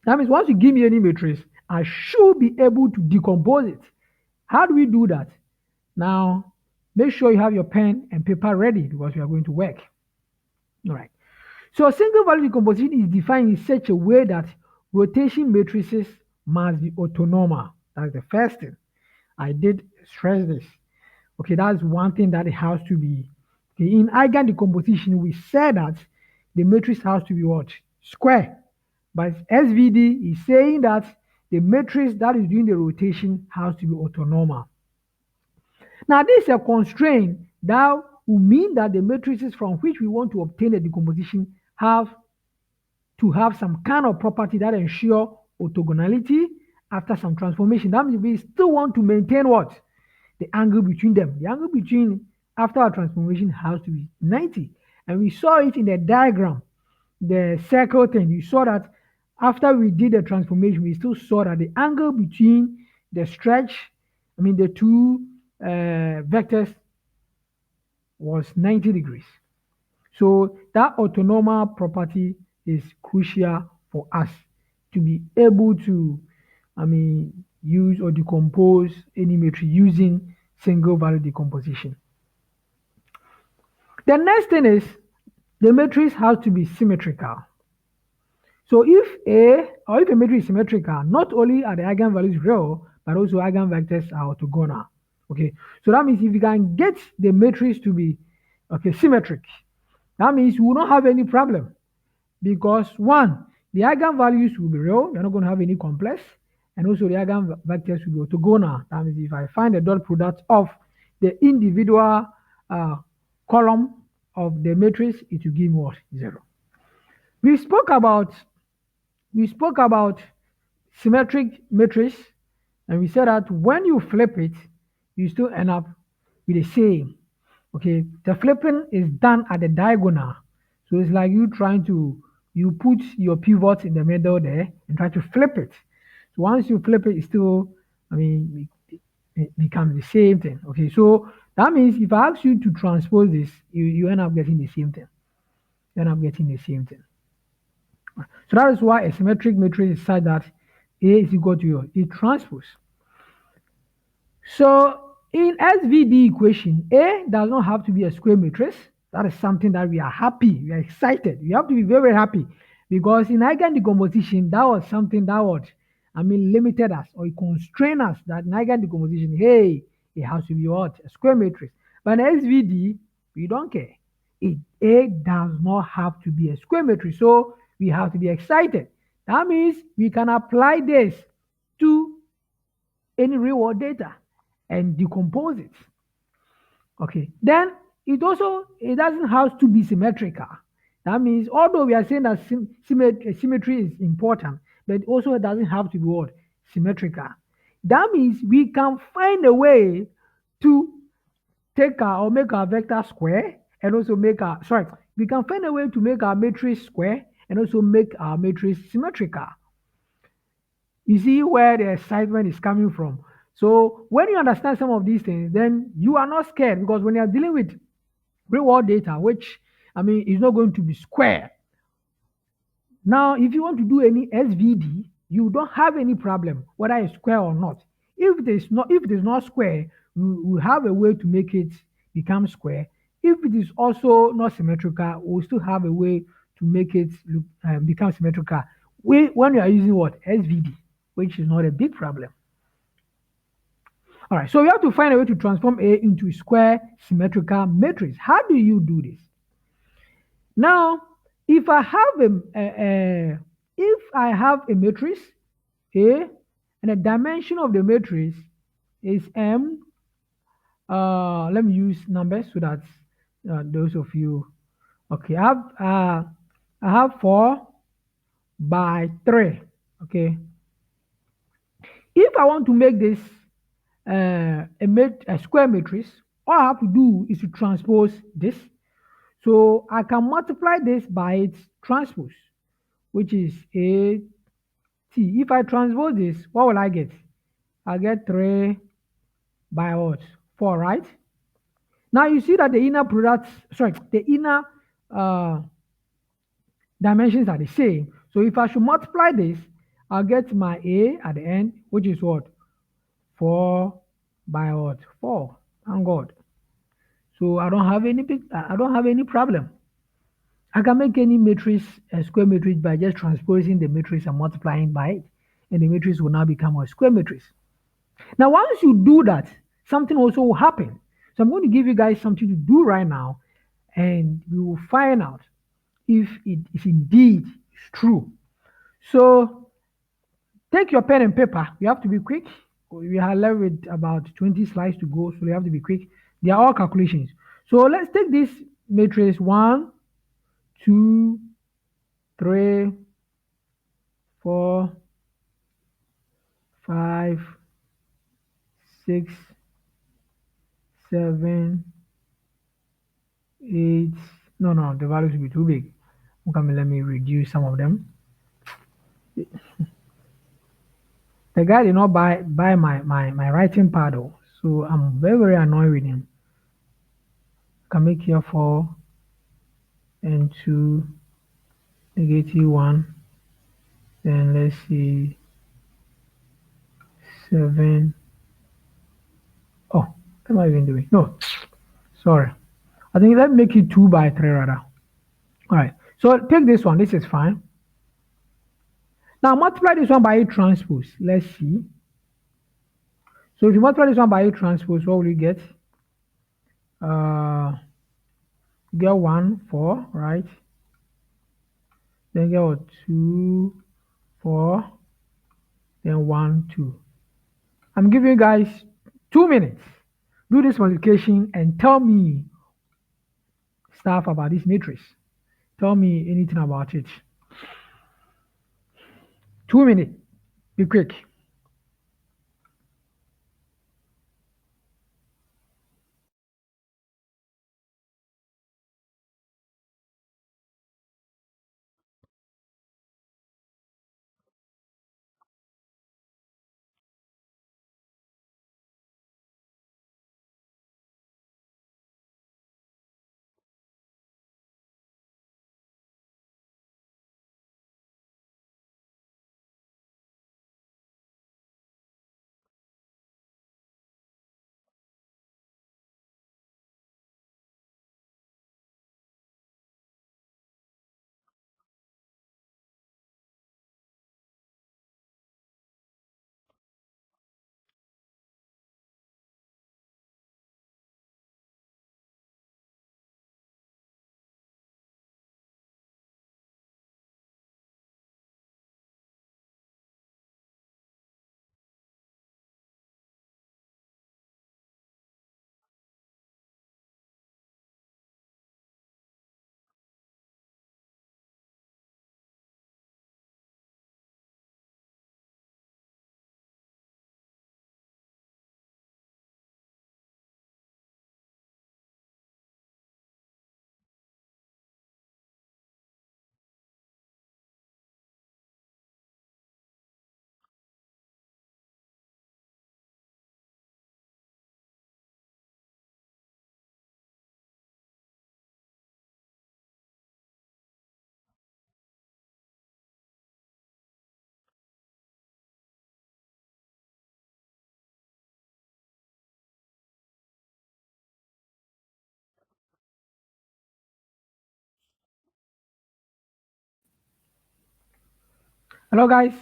That means once you give me any matrix, I should be able to decompose it. How do we do that? Now, make sure you have your pen and paper ready because we are going to work. All right. So a single value decomposition is defined in such a way that rotation matrices must be orthonormal. That's the first thing. I did stress this. Okay, that's one thing that it has to be. Okay, in eigen decomposition, we said that the matrix has to be what? Square. But SVD is saying that the matrix that is doing the rotation has to be orthonormal. Now, this is a constraint that will mean that the matrices from which we want to obtain a decomposition have to have some kind of property that ensure orthogonality after some transformation. That means we still want to maintain what? The angle between them. The angle between after a transformation has to be 90. And we saw it in the diagram, the circle thing. You saw that after we did the transformation, we still saw that the angle between the stretch, the two vectors was 90 degrees. So that orthonormal property is crucial for us to be able to, use or decompose any matrix using single value decomposition. The next thing is the matrix has to be symmetrical. So if a matrix is symmetrical, not only are the eigenvalues real, but also eigenvectors are orthogonal. Okay, so that means if you can get the matrix to be symmetric, that means you will not have any problem, because one, the eigenvalues will be real, you're not going to have any complex, and also the eigenvectors will be orthogonal. That means if I find the dot product of the individual column of the matrix, it will give me what? 0. We spoke about symmetric matrix, and we said that when you flip it, you still end up with the same. Okay, the flipping is done at the diagonal, so it's like you put your pivot in the middle there and try to flip it. So once you flip it, it still, it becomes the same thing. Okay, so that means if I ask you to transpose this, you end up getting the same thing. You end up getting the same thing. So that is why a symmetric matrix is such that A is equal to your A transpose. So in SVD equation, A does not have to be a square matrix. That is something that we are happy, we are excited. We have to be very, very happy because in eigen decomposition, that was something that would, limited us or it constrained us that in eigen decomposition, hey, it has to be what? A square matrix. But in SVD, we don't care. A does not have to be a square matrix. So we have to be excited. That means we can apply this to any real world data and decompose it. Okay, then it doesn't have to be symmetrical. That means although we are saying that symmetry is important, but also it doesn't have to be what? Symmetrical. That means we can find a way to take or make our vector square and also we can find a way to make our matrix square and also make our matrix symmetrical. You see where the excitement is coming from. So when you understand some of these things, then you are not scared because when you are dealing with real world data, which is not going to be square. Now, if you want to do any SVD, you don't have any problem whether it's square or not. If it is not square, we have a way to make it become square. If it is also not symmetrical, we still have a way to make it become symmetrical. When you are using what? SVD, which is not a big problem. All right, so we have to find a way to transform A into a square symmetrical matrix. How do you do this? Now, if I have a matrix A and the dimension of the matrix is M, let me use numbers so that those of you, okay, I have 4 by 3, okay. If I want to make this a square matrix, all I have to do is to transpose this. So I can multiply this by its transpose, which is A T. If I transpose this, what will I get? I get 3 by what? 4, right? Now you see that the inner dimensions are the same. So if I should multiply this, I'll get my A at the end, which is what? 4 by what? 4. Thank God. So I don't have any problem. I can make any matrix a square matrix by just transposing the matrix and multiplying by it, and the matrix will now become a square matrix. Now, once you do that, something also will happen. So I'm going to give you guys something to do right now, and we will find out if it is indeed true. So take your pen and paper. You have to be quick. We are left with about 20 slides to go, so we have to be quick. They are all calculations. So let's take this matrix 1, 2, 3, 4, 5, 6, 7, 8. No, the values will be too big. Okay, let me reduce some of them. The guy did not buy my writing pad, so I'm very, very annoyed with him. I can make here 4 and 2, -1. Then let's see, 7. Oh, what am I even doing? No, sorry. I think let's make it 2 by 3 rather. All right. So take this one. This is fine. Now multiply this one by A transpose. Let's see. So if you multiply this one by A transpose, what will you get? Get 1, 4, right? Then get what? 2, 4, then 1, 2. I'm giving you guys 2 minutes Do this multiplication and tell me stuff about this matrix. Tell me anything about it. 2 minutes. Be quick. Hello, guys.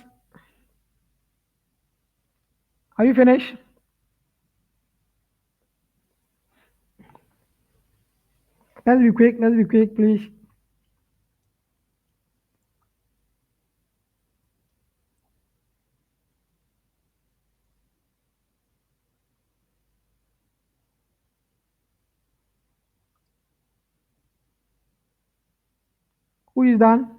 Are you finished? Let's be quick. Let's be quick, please. Who is done?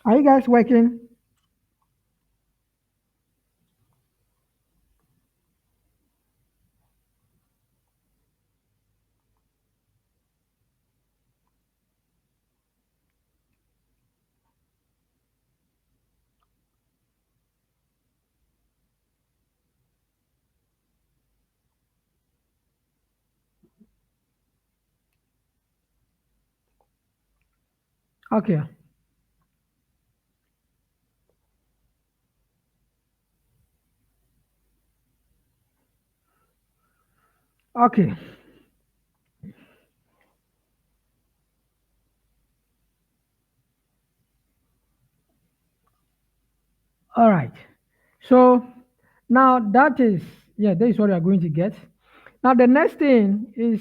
Are you guys working? Okay. Okay. All right. So now that is, yeah, that is what we are going to get. Now the next thing is,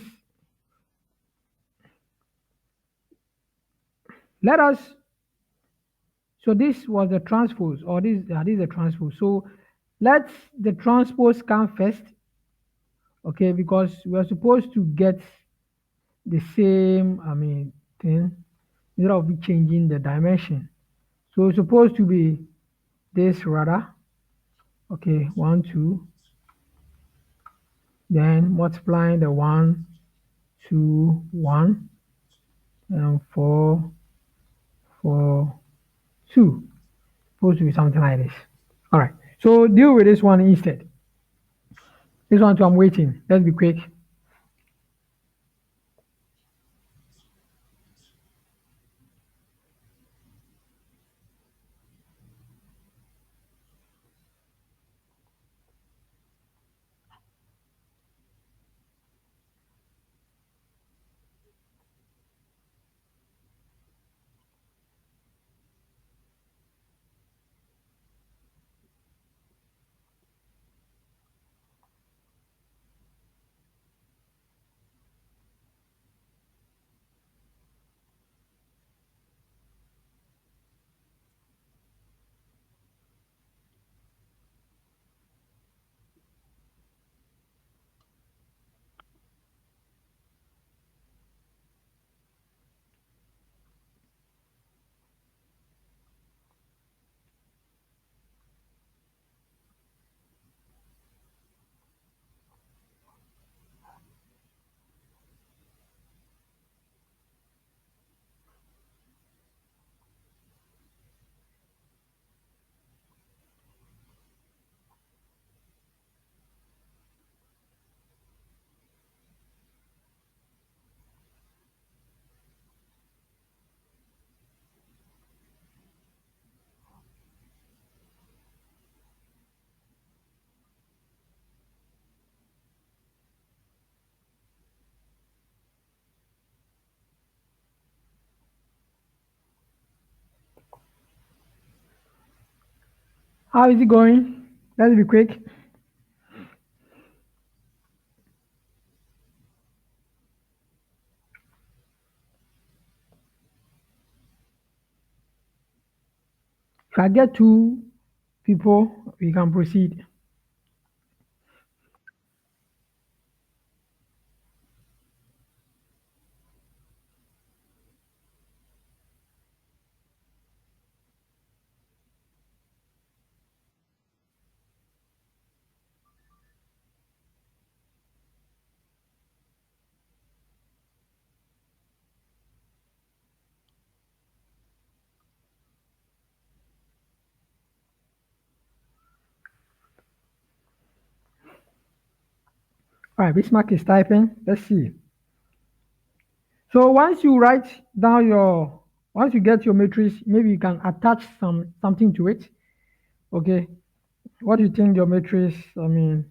let us, so this was the transpose, or this is the transpose. So let the transpose come first, okay, because we are supposed to get the same, thing, instead of we changing the dimension. So it's supposed to be this rather, okay, 1, 2, then multiplying the 1, 2, 1, and 4, 4, 2. Supposed to be something like this. All right. So deal with this one instead. This one too, I'm waiting. Let's be quick. How is it going? Let's be quick. If I get two people, we can proceed. All right, Bismarck is typing. Let's see. So once you get your matrix, maybe you can attach something to it. Okay. What do you think your matrix? I mean,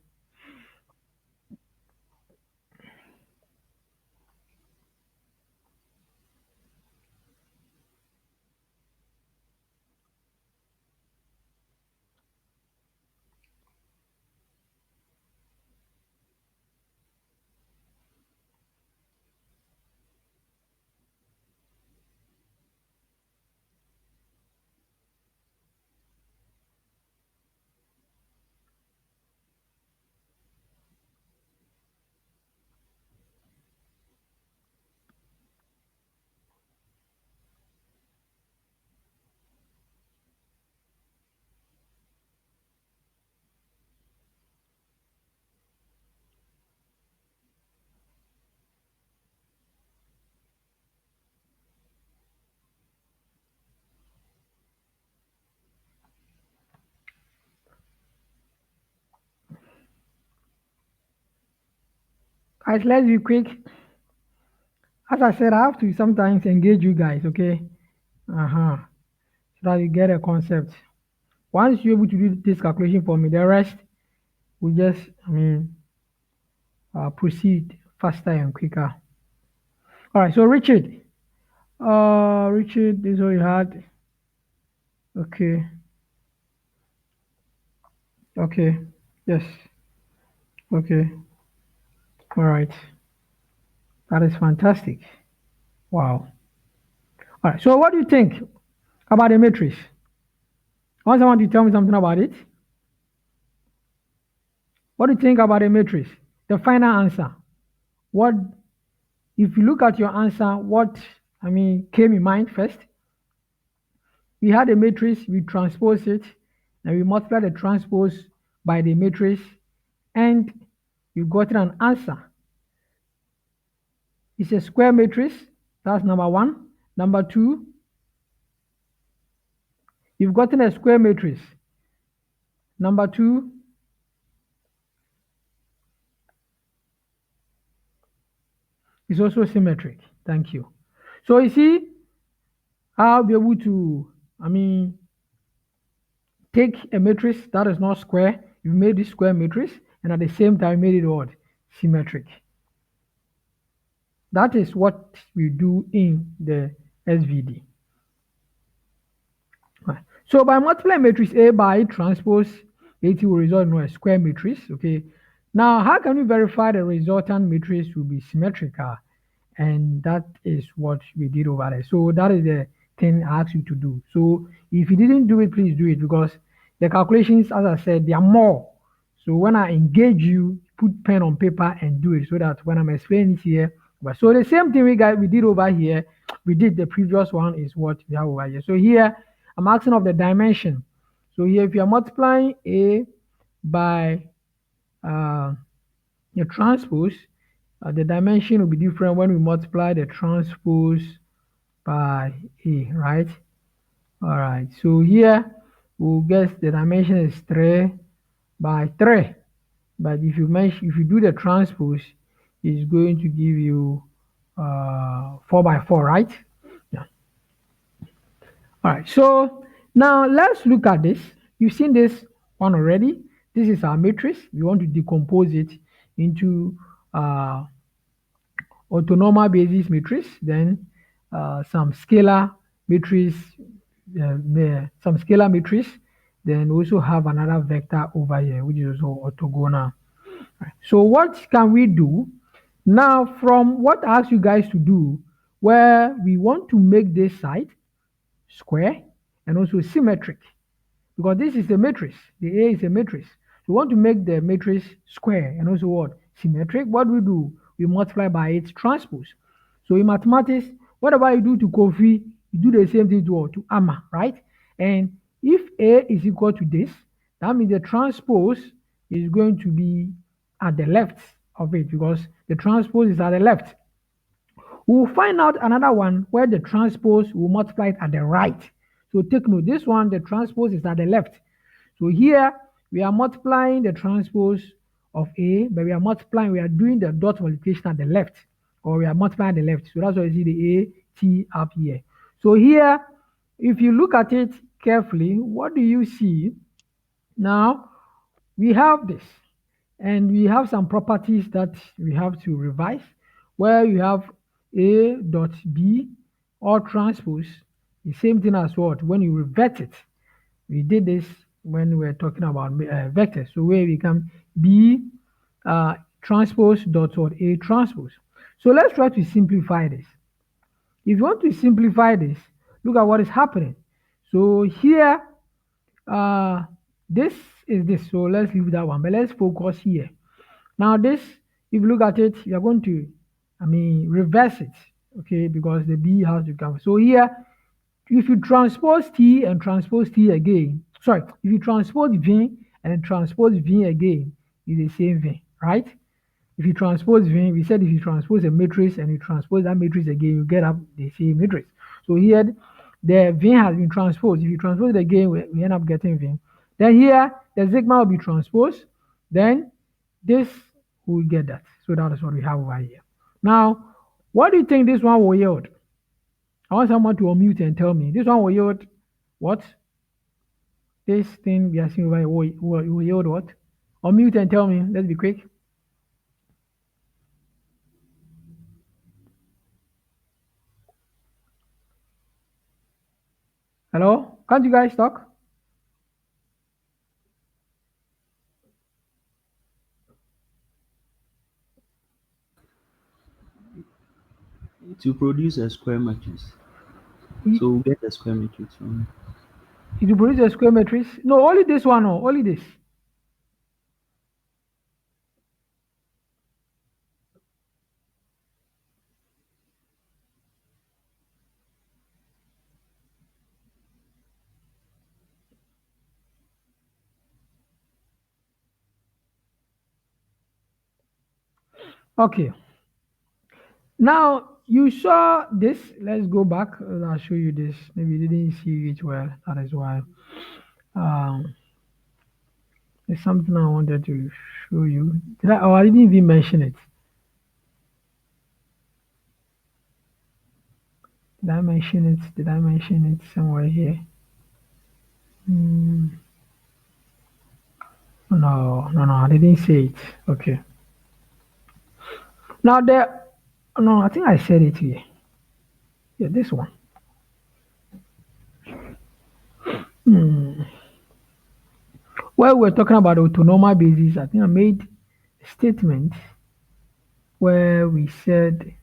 guys, let's be quick. As I said, I have to sometimes engage you guys. Okay. Uh-huh. So that you get a concept. Once you're able to do this calculation for me, the rest we just, proceed faster and quicker. All right. So Richard, this is what you had. Okay. Okay. Yes. Okay. All right. That is fantastic. Wow. All right. So what do you think about the matrix? I want someone to tell me something about it. What do you think about the matrix? The final answer. What if you look at your answer, what came in mind first? We had a matrix, we transpose it, and we multiply the transpose by the matrix, and you got an answer. It's a square matrix. That's number one. Number two, you've gotten a square matrix. Number two, is also symmetric. Thank you. So you see, I'll be able to, take a matrix that is not square. You made this square matrix, and at the same time made it what? Symmetric. That is what we do in the SVD. Right. So by multiplying matrix A by transpose AT will result in a square matrix. Okay. Now, how can we verify the resultant matrix will be symmetrical? And that is what we did over there. So that is the thing I asked you to do. So if you didn't do it, please do it, because the calculations, as I said, they are more. So when I engage you, put pen on paper and do it, so that when I'm explaining it here. But so the same thing we did over here, we did the previous one is what we have over here. So here I'm asking of the dimension. So here, if you are multiplying A by the transpose, the dimension will be different when we multiply the transpose by A, right? All right, so here we'll get the dimension is 3 by 3. But if you do the transpose, it's going to give you 4 by 4, right? Yeah. All right, so now let's look at this. You've seen this one already. This is our matrix. We want to decompose it into orthonormal basis matrix, then some scalar matrix, Then we also have another vector over here, which is also orthogonal. Right. So what can we do? Now, from what I asked you guys to do, where we want to make this side square and also symmetric, because this is a matrix. The A is a matrix. We want to make the matrix square and also what? Symmetric. What we do? We multiply by its transpose. So in mathematics, whatever you do to Kofi, you do the same thing to Amma, right? And if A is equal to this, that means the transpose is going to be at the left of it because the transpose is at the left. We will find out another one where the transpose will multiply it at the right. So take note, this one, the transpose is at the left. So here we are multiplying the transpose of A, but we are doing the dot multiplication at the left, or we are multiplying the left. So that's why you see the A, T up here. So here, if you look at it carefully, what do you see? Now, we have this, and we have some properties that we have to revise, where you have A dot B or transpose, the same thing as what? When you revert it. We did this when we were talking about vectors. So where we become B transpose dot what? A transpose. So let's try to simplify this. If you want to simplify this, look at what is happening. So here, this is this. So let's leave that one, but let's focus here. Now this, if you look at it, you're going to, reverse it, okay, because the B has to come. So here, if you transpose T and transpose T again, sorry, if you transpose V and transpose V again, it's the same thing, right? If you transpose V, we said if you transpose a matrix and you transpose that matrix again, you get up the same matrix. So here, the V has been transposed. If you transpose it again, we end up getting V. Then here, the sigma will be transposed. Then this will get that. So that is what we have over here. Now, what do you think this one will yield? I want someone to unmute and tell me. This one will yield what? This thing we are seeing over here will yield what? Unmute and tell me. Let's be quick. Hello? Can't you guys talk? To produce a square matrix. So we'll get a square matrix from It will produce a square matrix. No, only this one, no, only this. Okay. Now you saw this. Let's go back. I'll show you this. Maybe you didn't see it well. That is why. There's something I wanted to show you. Did I? Oh, I didn't even mention it. Did I mention it? Did I mention it somewhere here? No, no, I didn't say it. Okay. Now there. No, I think I said it here. Yeah, this one. While we're talking about autonomous basis, I think I made a statement where we said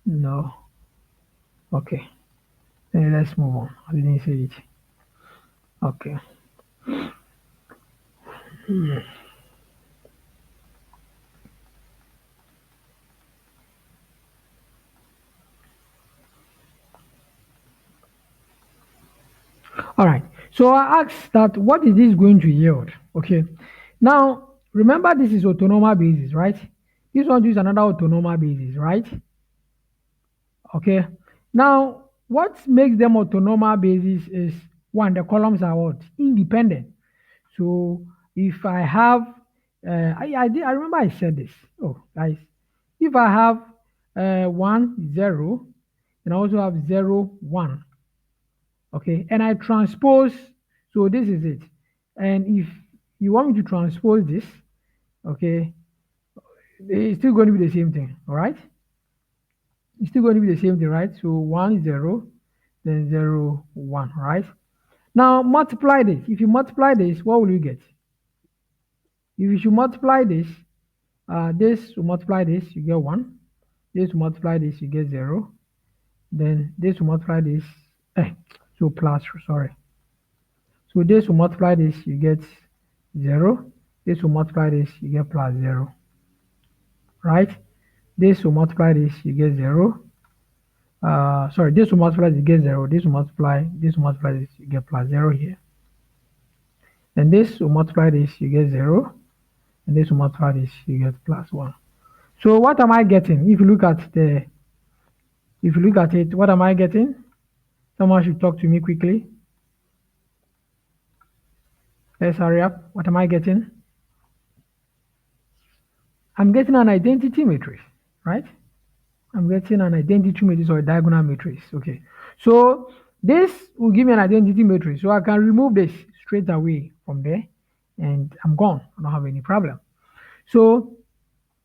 no. Okay. Then let's move on. I didn't say it. Okay. All right. So I asked that what is this going to yield? Okay. Now remember this is autonomous basis, right? This one is another autonomous basis, right? Okay. Now what makes them autonomous basis is one, the columns are what? Independent. So if I have I remember I said this. Oh guys, if I have 1 0 and I also have 0 1, okay, and I transpose, so this is it. And if you want me to transpose this, okay, it's still going to be the same thing. All right, it's still going to be the same thing, right? So 1 0, then 0 1, right? Now multiply this. If you multiply this, what will you get? If you should multiply this will multiply this, you get 1. This will multiply this, you get 0. Then this will multiply this, so plus, sorry. So this will multiply this, you get 0. This will multiply this, you get plus 0. Right? This will multiply this, you get 0. Sorry, this will multiply this, you get 0. This will multiply this, you get plus 0 here. And this will multiply this, you get 0. And this will multiply this, you get plus 1. So what am I getting? If you look at it, what am I getting? Someone should talk to me quickly. Let's hurry up. What am I getting? I'm getting an identity matrix, right? I'm getting an identity matrix or a diagonal matrix. Okay. So this will give me an identity matrix. So I can remove this straight away from there and I'm gone. I don't have any problem. So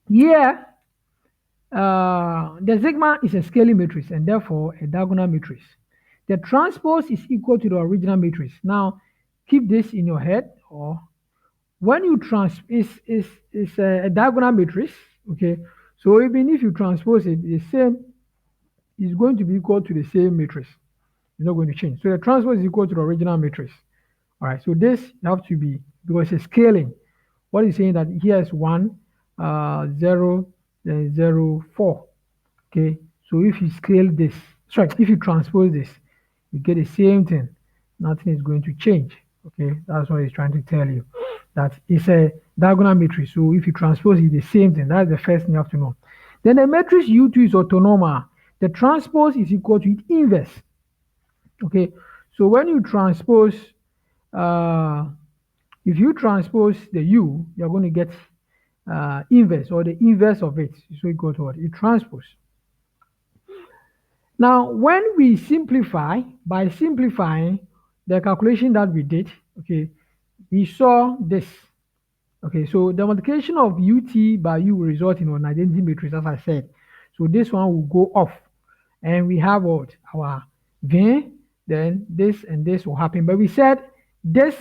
here, the sigma is a scaling matrix and therefore a diagonal matrix. The transpose is equal to the original matrix. Now, keep this in your head, or when you is a diagonal matrix, okay? So even if you transpose it, the same is going to be equal to the same matrix. It's not going to change. So the transpose is equal to the original matrix. All right, so this have to be, because it's scaling. What is saying that here is 1, 0, then 0, 4. Okay, so if you scale this, sorry, if you transpose this, you get the same thing. Nothing is going to change. Okay, that's what he's trying to tell you. That it's a diagonal matrix. So if you transpose it, the same thing. That's the first thing you have to know. Then the matrix U2 is orthonormal. The transpose is equal to its inverse. Okay, so when you transpose, if you transpose the U, you're going to get inverse, or the inverse of it. So equal to what? You transpose. Now, when we simplify, by simplifying the calculation that we did, okay, we saw this. Okay, so the multiplication of UT by U will result in an identity matrix, as I said. So this one will go off. And we have what? Our V, then this and this will happen. But we said this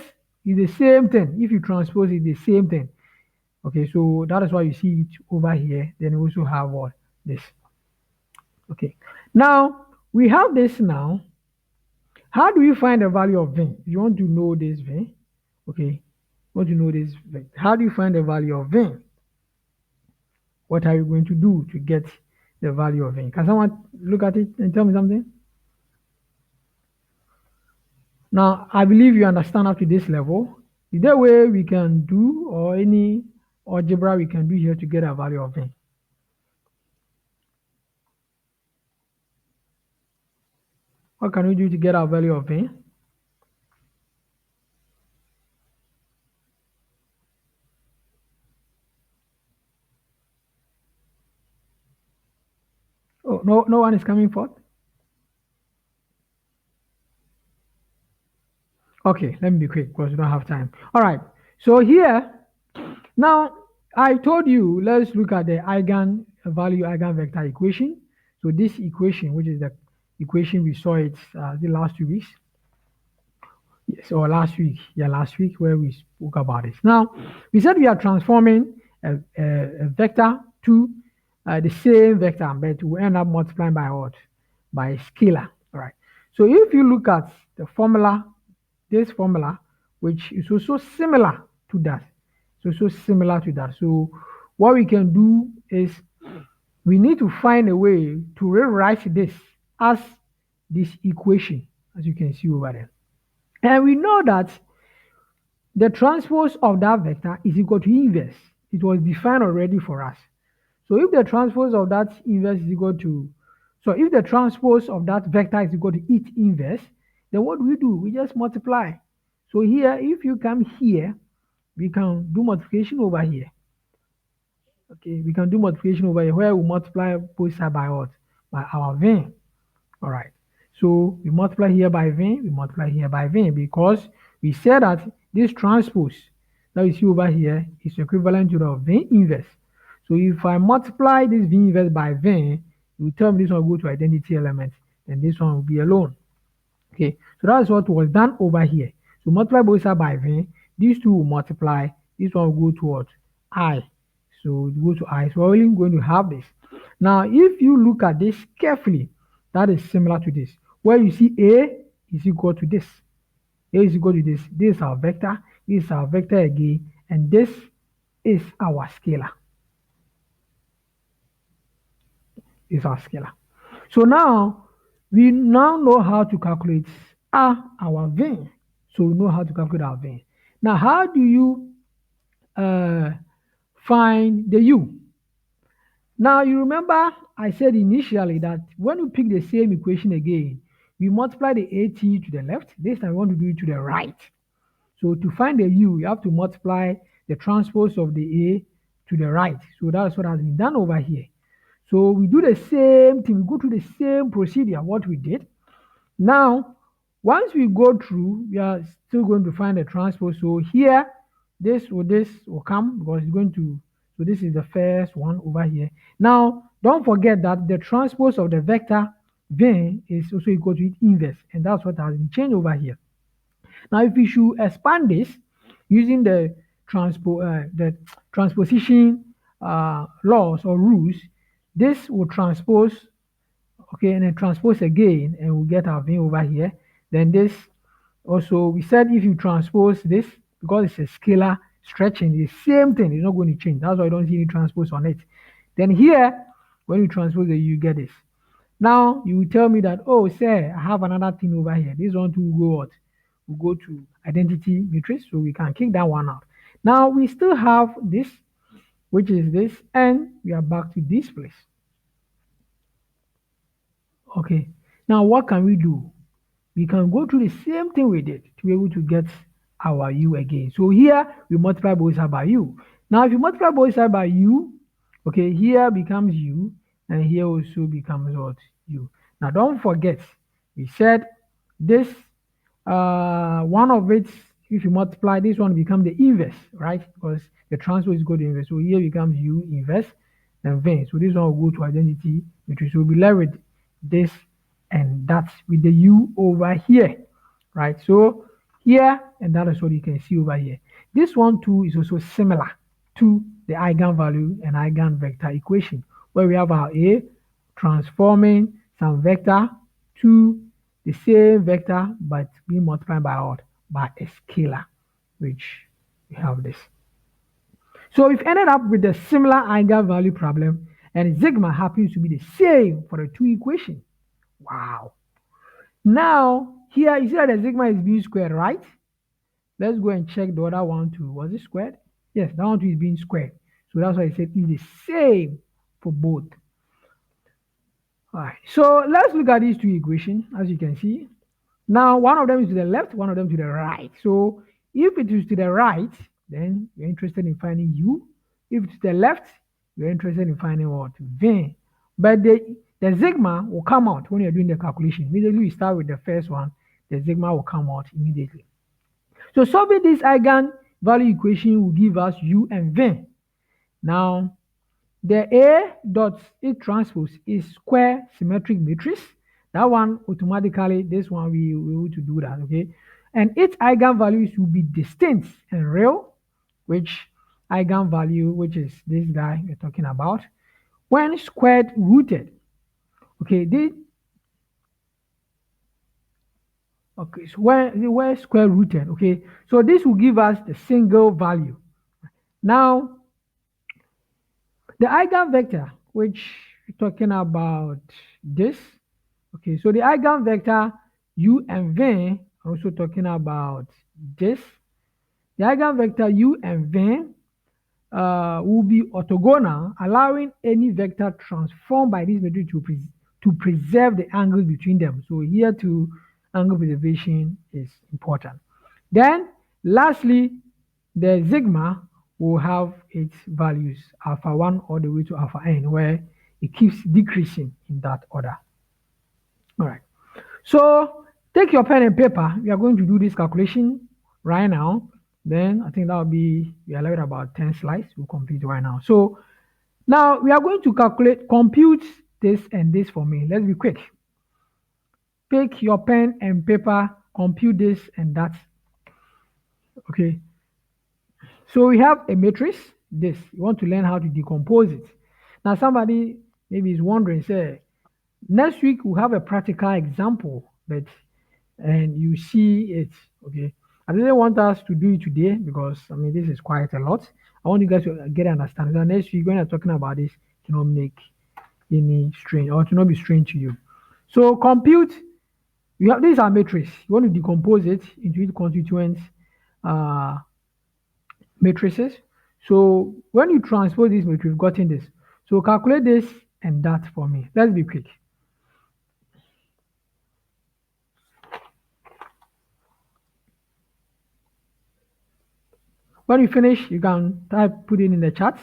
is the same thing. If you transpose it, the same thing. Okay, so that is why you see it over here. Then we also have what? This. Okay, now we have this now. How do we find the value of V? If you want to know this V, okay, want to know this V. How do you find the value of V? What are you going to do to get the value of V? Can someone look at it and tell me something? Now, I believe you understand up to this level. Is there a way we can do, or any algebra we can do here to get a value of V? What can we do to get our value of V? Oh, no one is coming forth? Okay, let me be quick because we don't have time. All right, so here, now I told you, let's look at the eigenvector equation. So this equation, which is the equation we saw it the last 2 weeks. Yes, or last week. Yeah, last week where we spoke about it. Now, we said we are transforming a vector to the same vector, but we end up multiplying by what? By a scalar. All right. So if you look at the formula, this formula, which is also similar to that. So what we can do is we need to find a way to rewrite this as this equation, as you can see over there. And we know that the transpose of that vector is equal to inverse. It was defined already for us. So if the transpose of that inverse is equal to, so if the transpose of that vector is equal to its inverse, then what do? We just multiply. So here, if you come here, we can do multiplication over here. Okay, we can do multiplication over here where we multiply both sides by what? By our V. All right. So we multiply here by V, we multiply here by V, because we said that this transpose that we see over here is equivalent to the V inverse. So if I multiply this V inverse by V, you tell me this one will go to identity element, then this one will be alone. Okay, so that's what was done over here. So multiply both sides by v. These two will multiply. This one will go to what? I. So it go to I. So we're only going to have this. Now, if you look at this carefully, that is similar to this. Where you see A is equal to this. A is equal to this. This is our vector. This is our vector again. And this is our scalar. This is our scalar. So now, we now know how to calculate our V. So we know how to calculate our V. Now, how do you find the U? Now, you remember I said initially that when we pick the same equation again, we multiply the AT to the left. This time we want to do it to the right. So to find the U, you have to multiply the transpose of the A to the right. So that's what has been done over here. So we do the same thing. We go through the same procedure, what we did. Now, once we go through, we are still going to find the transpose. So here, this will come because it's going to, so this is the first one over here. Now, don't forget that the transpose of the vector V is also equal to its inverse, and that's what has been changed over here. Now, if we should expand this using the transposition laws or rules, this will transpose, okay, and then transpose again, and we'll get our V over here. Then this also, we said if you transpose this, because it's a scalar stretching, the same thing is not going to change. That's why I don't see any transpose on it. Then here, when you transpose it, you get this. Now, you will tell me that, oh, sir, I have another thing over here. This one too will go what? Will go to identity matrix, so we can kick that one out. Now, we still have this, which is this, and we are back to this place. Okay, now what can we do? We can go through the same thing we did to be able to get our u again. So here we multiply both sides by u. Now if you multiply both sides by u, okay, here becomes u and here also becomes what? U. Now don't forget, we said this one of it, if you multiply this one become the inverse, right? Because the transpose is going to inverse. So here becomes u inverse and v. So this one will go to identity matrix. So we'll be left with this and that with the u over here, right? So here, and that is what you can see over here. This one too is also similar to the eigenvalue and eigenvector equation, where we have our A transforming some vector to the same vector but being multiplied by what? By a scalar, which we have this. So we've ended up with a similar eigenvalue problem, and sigma happens to be the same for the two equations. Wow. Now, here you see that the sigma is being squared, right? Let's go and check the other one too. Was it squared? Yes, that one too is being squared. So that's why I said it's the same for both. All right, so let's look at these two equations, as you can see. Now, one of them is to the left, one of them to the right. So if it is to the right, then we're interested in finding u. If it's to the left, we're interested in finding what? V. But the sigma will come out when you're doing the calculation. Immediately you start with the first one, the sigma will come out immediately. So solving this eigenvalue equation will give us u and v. Now, the A dot A transpose is square symmetric matrix. That one automatically, this one we will able to do that, okay? And its eigenvalues will be distinct and real, which eigenvalue, which is this guy we're talking about, when squared rooted. Okay, so where square rooted, okay? So this will give us the single value. Now, the eigenvector, which we're talking about this, okay, so the eigenvector u and v are also talking about this. The eigenvector u and v will be orthogonal, allowing any vector transformed by this matrix to preserve the angles between them. So here too, angle preservation is important. Then lastly, the sigma will have its values alpha 1 all the way to alpha n, where it keeps decreasing in that order. All right. So take your pen and paper. We are going to do this calculation right now. Then I think that will be, we are left about 10 slides. We'll complete right now. So now we are going to compute this and this for me. Let's be quick. Take your pen and paper, compute this and that. Okay. So we have a matrix, this. You want to learn how to decompose it. Now somebody maybe is wondering, say, next week we'll have a practical example, but and you see it. Okay. I didn't want us to do it today because I mean this is quite a lot. I want you guys to get an understanding. So next week when I'm talking about this, to not make any strain or to not be strange to you. So compute, you have these are matrix. You want to decompose it into its constituent uh, matrices. So when you transpose this matrix, you've gotten this. So calculate this and that for me. Let's be quick. When you finish, you can type, put it in the chat.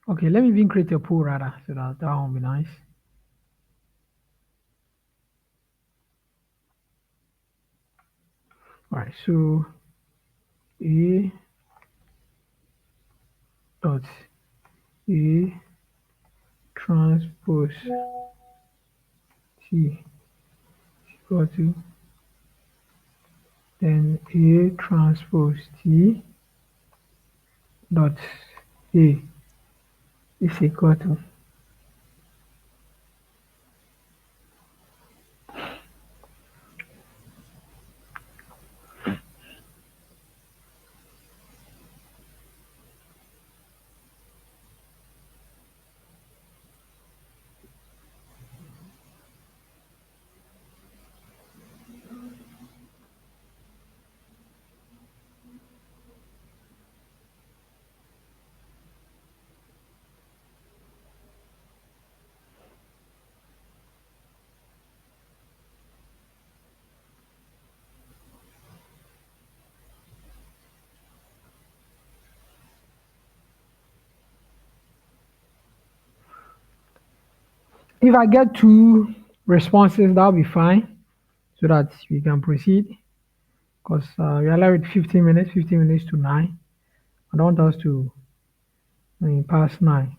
Okay, let me even create a poll rather, so that will be nice. All right, so A dot A transpose T equal to then A transpose T dot A is equal to if I get two responses, that'll be fine so that we can proceed because we allow it 15 minutes to 9. I don't want us to pass 9.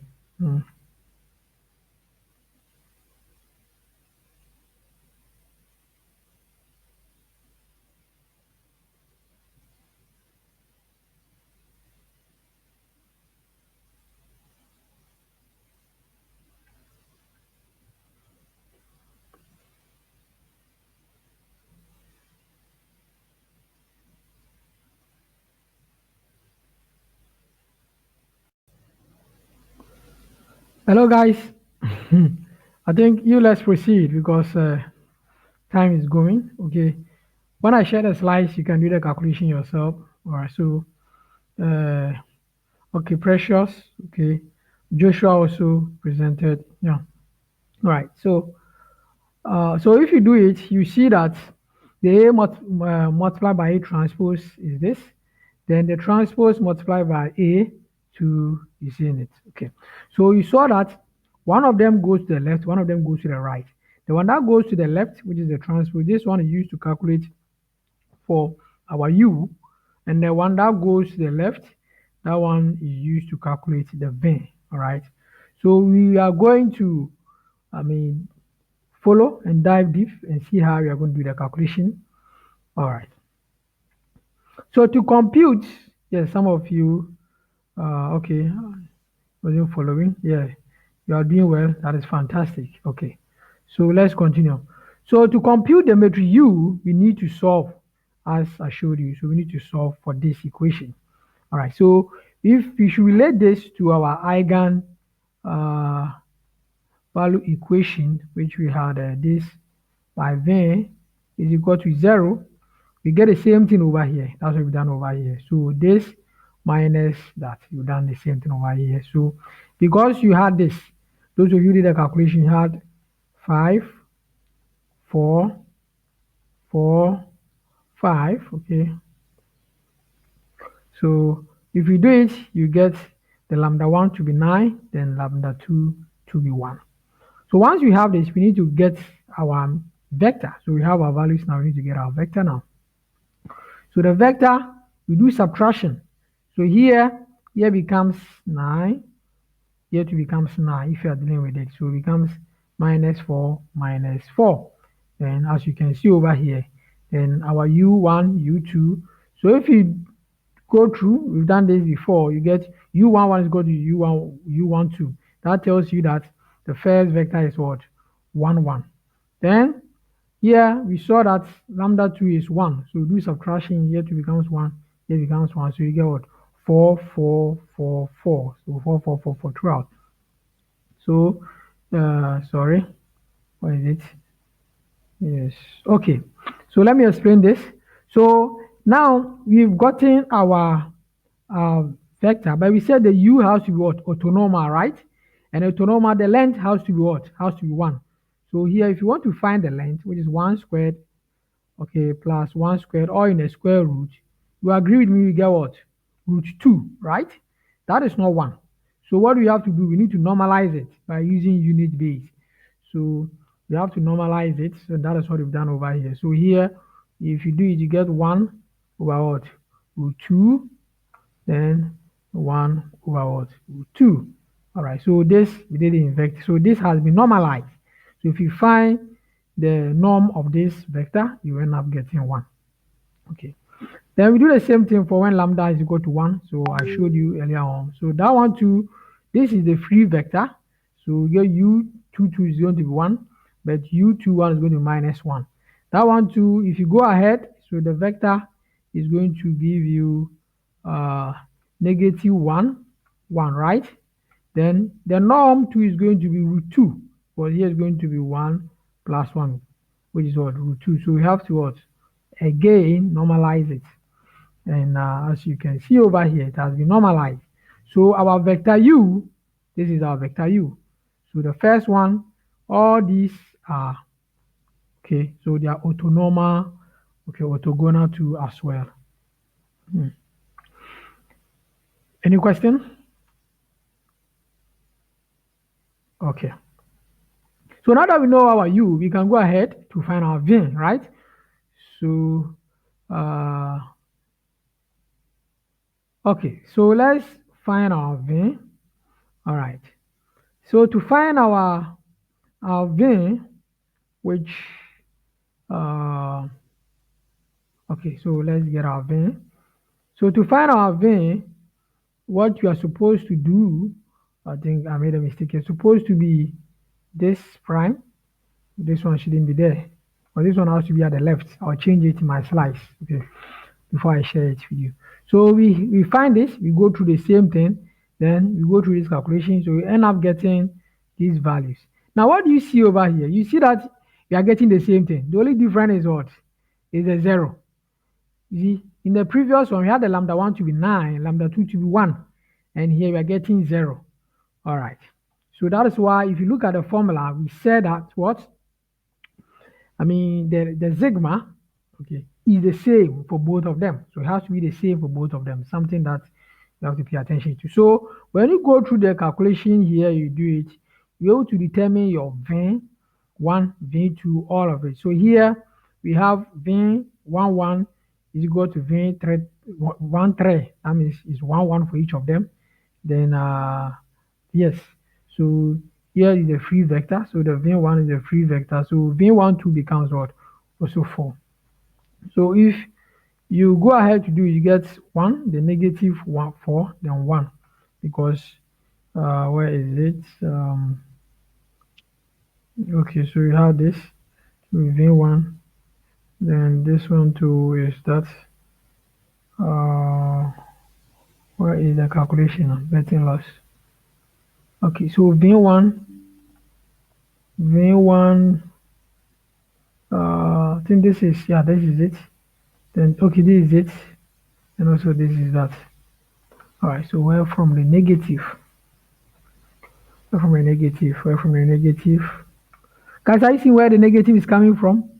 Hello guys. I think you let's proceed because time is going. Okay. When I share the slides, you can do the calculation yourself. All right. So, uh, okay, Precious. Okay. Joshua also presented. Yeah. All right. So, so if you do it, you see that the multiplied by A transpose is this. Then the transpose multiplied by A to is in it. Okay. So you saw that one of them goes to the left, one of them goes to the right. The one that goes to the left, which is the transpose, this one is used to calculate for our U, and the one that goes to the left, that one is used to calculate the V. All right. So we are going to, follow and dive deep and see how we are going to do the calculation. All right. So to compute, yes, some of you, okay, wasn't following. Yeah, you are doing well. That is fantastic. Okay. So let's continue. So to compute the matrix U, we need to solve as I showed you. So we need to solve for this equation. All right. So if we should relate this to our eigen value equation, which we had this by v is equal to 0, we get the same thing over here. That's what we've done over here. So this minus that, you've done the same thing over here. So because you had this, those of you did the calculation, you had 5, 4, 4, 5. Okay. So if you do it, you get the lambda 1 to be 9, then lambda 2 to be 1. So once we have this, we need to get our vector. So we have our values now. We need to get our vector now. So the vector we do subtraction. So here becomes 9, here to becomes 9 if you are dealing with it. So it becomes minus 4 minus 4. Then as you can see over here, then our U1, U2. So if you go through, we've done this before, you get U11 is equal to U12. That tells you that the first vector is what? 1, 1. Then here we saw that lambda 2 is 1. So do subtraction, here 2 becomes 1, here becomes 1. So you get what? 4, 4, 4, 4. So 4, 4, 4, 4 throughout. So, sorry, what is it? Yes, okay. So let me explain this. So now we've gotten our vector, but we said the u has to be what? Orthonormal, right? And orthonormal, the length has to be what? Has to be 1. So here, if you want to find the length, which is 1 squared, okay, plus 1 squared, or in a square root, you agree with me, we get what? Root 2, right? That is not 1. So what do we have to do? We need to normalize it by using unit base. So we have to normalize it. So that is what we've done over here. So here, if you do it, you get 1 over what? Root 2, then 1 over what? Root 2. All right, so this, we did it in vector. So this has been normalized. So if you find the norm of this vector, you end up getting 1. Okay. Then we do the same thing for when lambda is equal to 1. So I showed you earlier on. So that one too, this is the free vector. So we get u22 is going to be 1, but u21 is going to be minus 1. That one too, if you go ahead, so the vector is going to give you negative 1, 1, right? Then the norm too is going to be root 2. But here is going to be 1 plus 1, which is what? Root 2. So we have to what? Again, normalize it. And as you can see over here, it has been normalized. So our vector u, this is our vector u. So the first one, all these are, okay, so they are orthonormal, okay, orthogonal to as well. Any question? Okay. So now that we know our u, we can go ahead to find our v, right? So, okay, so let's find our v. All right. So to find our v, which, okay, so let's get our v. So to find our v, what you are supposed to do, I think I made a mistake. It's supposed to be this prime. This one shouldn't be there. But this one has to be at the left. I'll change it in my slides, okay, before I share it with you. So we find this, we go through the same thing, then we go through this calculation. So we end up getting these values. Now, what do you see over here? You see that we are getting the same thing. The only difference is what? Is a 0. You see, in the previous one, we had the lambda 1 to be 9, lambda 2 to be 1. And here we are getting 0. All right. So that is why if you look at the formula, we said that what? I mean, the sigma, okay, is the same for both of them. So it has to be the same for both of them, something that you have to pay attention to. So when you go through the calculation here, you do it, you're able to determine your V1, V2, all of it. So here we have V11 is equal to V3, 1, 3. That means it's 1, 1 for each of them. Then, yes, so here is the free vector. So the V1 is the free vector. So V12 becomes what? Also 4. So if you go ahead to do, you get 1, the negative 1, 4, then 1. Because, where is it? Okay, so you have this. So V1. Then this one too is that. Where is the calculation of betting loss? Okay, so V1, I think this is, yeah, this is it. Then, okay, this is it. And also this is that. All right, so where from the negative? Where from the negative? Where from the negative? Guys, are you seeing where the negative is coming from?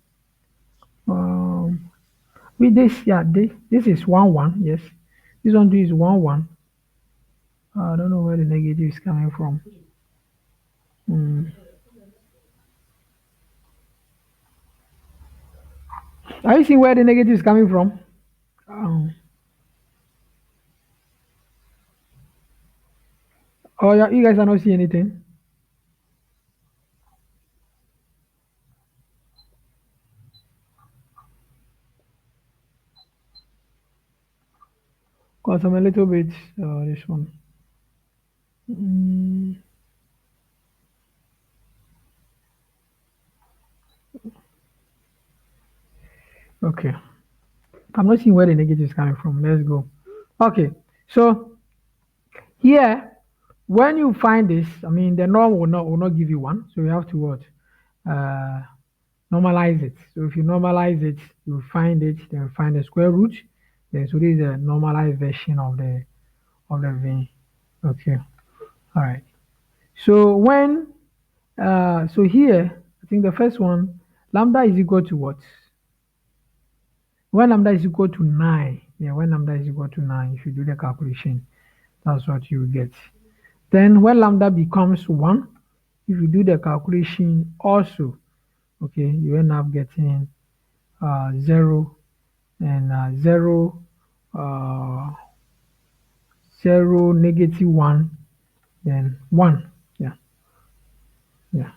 With this, yeah, this is 1, 1, yes. This one too is 1, 1. I don't know where the negative is coming from. Are you seeing where the negative is coming from? Oh, yeah, you guys are not seeing anything? Because I'm a little bit, this one. Mm, okay. I'm not seeing where the negative is coming from. Let's go. Okay. So here, when you find this, I mean, the norm will not give you one. So you have to what? Uh, normalize it. So if you normalize it, you find it, then you find the square root. Then so this is a normalized version of the v. Okay. All right. So when so here, I think the first one, lambda is equal to what? When lambda is equal to 9, yeah, when lambda is equal to 9, if you do the calculation, that's what you get. Then when lambda becomes 1, if you do the calculation also, okay, you end up getting 0 and 0, uh, 0, -1, then 1. Yeah, yeah.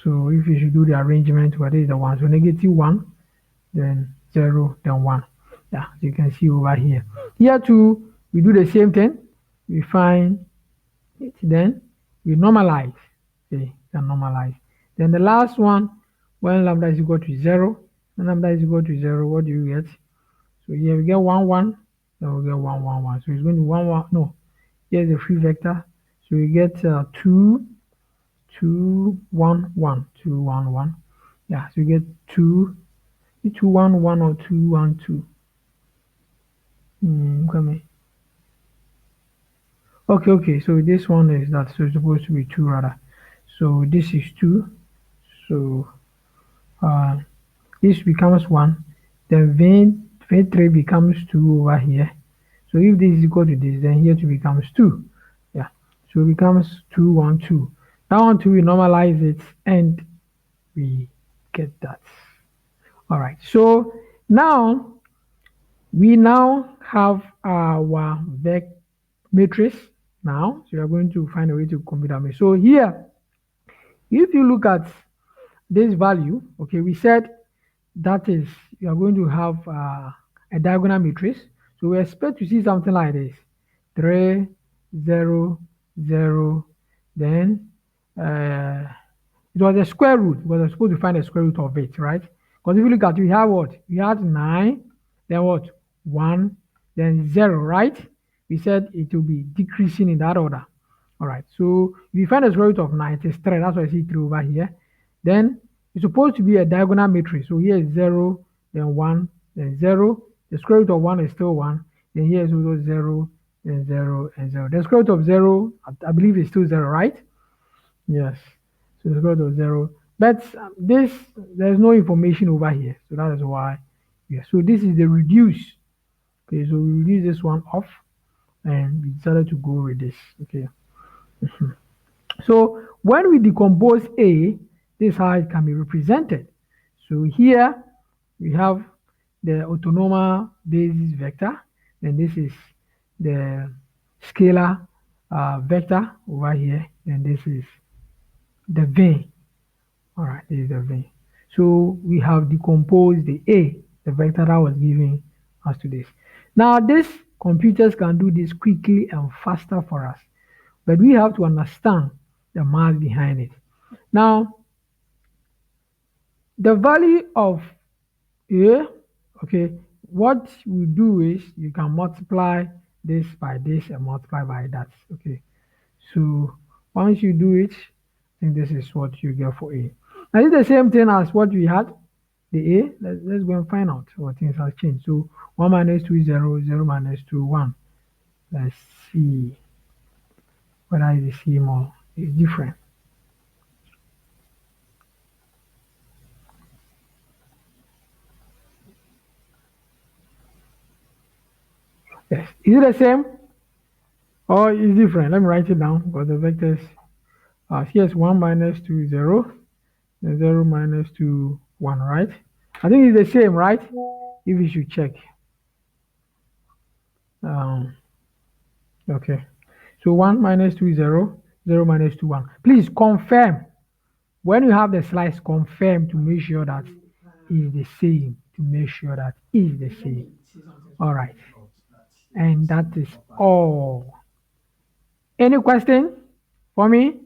So if you should do the arrangement, what is the 1? So -1, then 0, then 1. Yeah, as you can see over here. Here too, we do the same thing. We find it, then we normalize. Okay, can normalize. Then the last one, when lambda is equal to 0, when lambda is equal to 0, what do you get? So here we get 1, 1, then we get 1, 1, 1. So it's going to be 1, 1. No, here's the free vector. So we get 2, 2, 1, 1, 2, 1, 1. Yeah, so we get 2, 2, 1, 1 or 2, 1, 2. Come here. Okay, okay. So this one is that. So it's supposed to be 2 rather. So this is 2. So uh, this becomes 1. Then V3 becomes 2 over here. So if this is equal to this, then here 2 becomes 2. Yeah. So it becomes 2, 1, 2. That one too, we normalize it and we get that. All right. So now we now have our vector matrix now. So we are going to find a way to compute that matrix. So here, if you look at this value, okay, we said that is you are going to have a diagonal matrix. So we expect to see something like this: 3, 0, 0, then it was a square root because we're supposed to find the square root of it, right? Because if you look at it, we have what? We had 9, then what? 1, then 0, right? We said it will be decreasing in that order. All right. So if you find the square root of 9, it is 3. That's why I see 3 over here. Then it's supposed to be a diagonal matrix. So here is 0, then 1, then 0. The square root of 1 is still 1. Then here is also 0, then 0, and 0. The square root of 0, I believe, is still 0, right? Yes. So the square root of 0. But there's no information over here. So that is why. Yeah. So this is the reduce. Okay. So we reduce this one off and we decided to go with this. Okay. So when we decompose A, this is how it can be represented. So here we have the autonomous basis vector, and this is the scalar vector over here, and this is the vein. All right, this is the vein. So we have decomposed the A, the vector that was given us to this. Now, these computers can do this quickly and faster for us, but we have to understand the math behind it. Now, the value of A, okay, what we do is you can multiply this by this and multiply by that, okay. So once you do it, I think this is what you get for A. Now it's the same thing as what we had, the A. Let's go and find out what things have changed. So 1 minus 2 is 0, 0 minus 2, 1. Let's see whether it's the same or it's different. Yes. Is it the same or is different? Let me write it down because the vectors here's 1 minus 2 0, then 0 minus 2 1, right? I think it's the same, right? If you should check. Okay. So 1 minus 2 is 0, 0 minus 2, 1. Please confirm. When you have the slice, confirm to make sure that is the same. To make sure that is the same. All right. And that is all. Any question for me?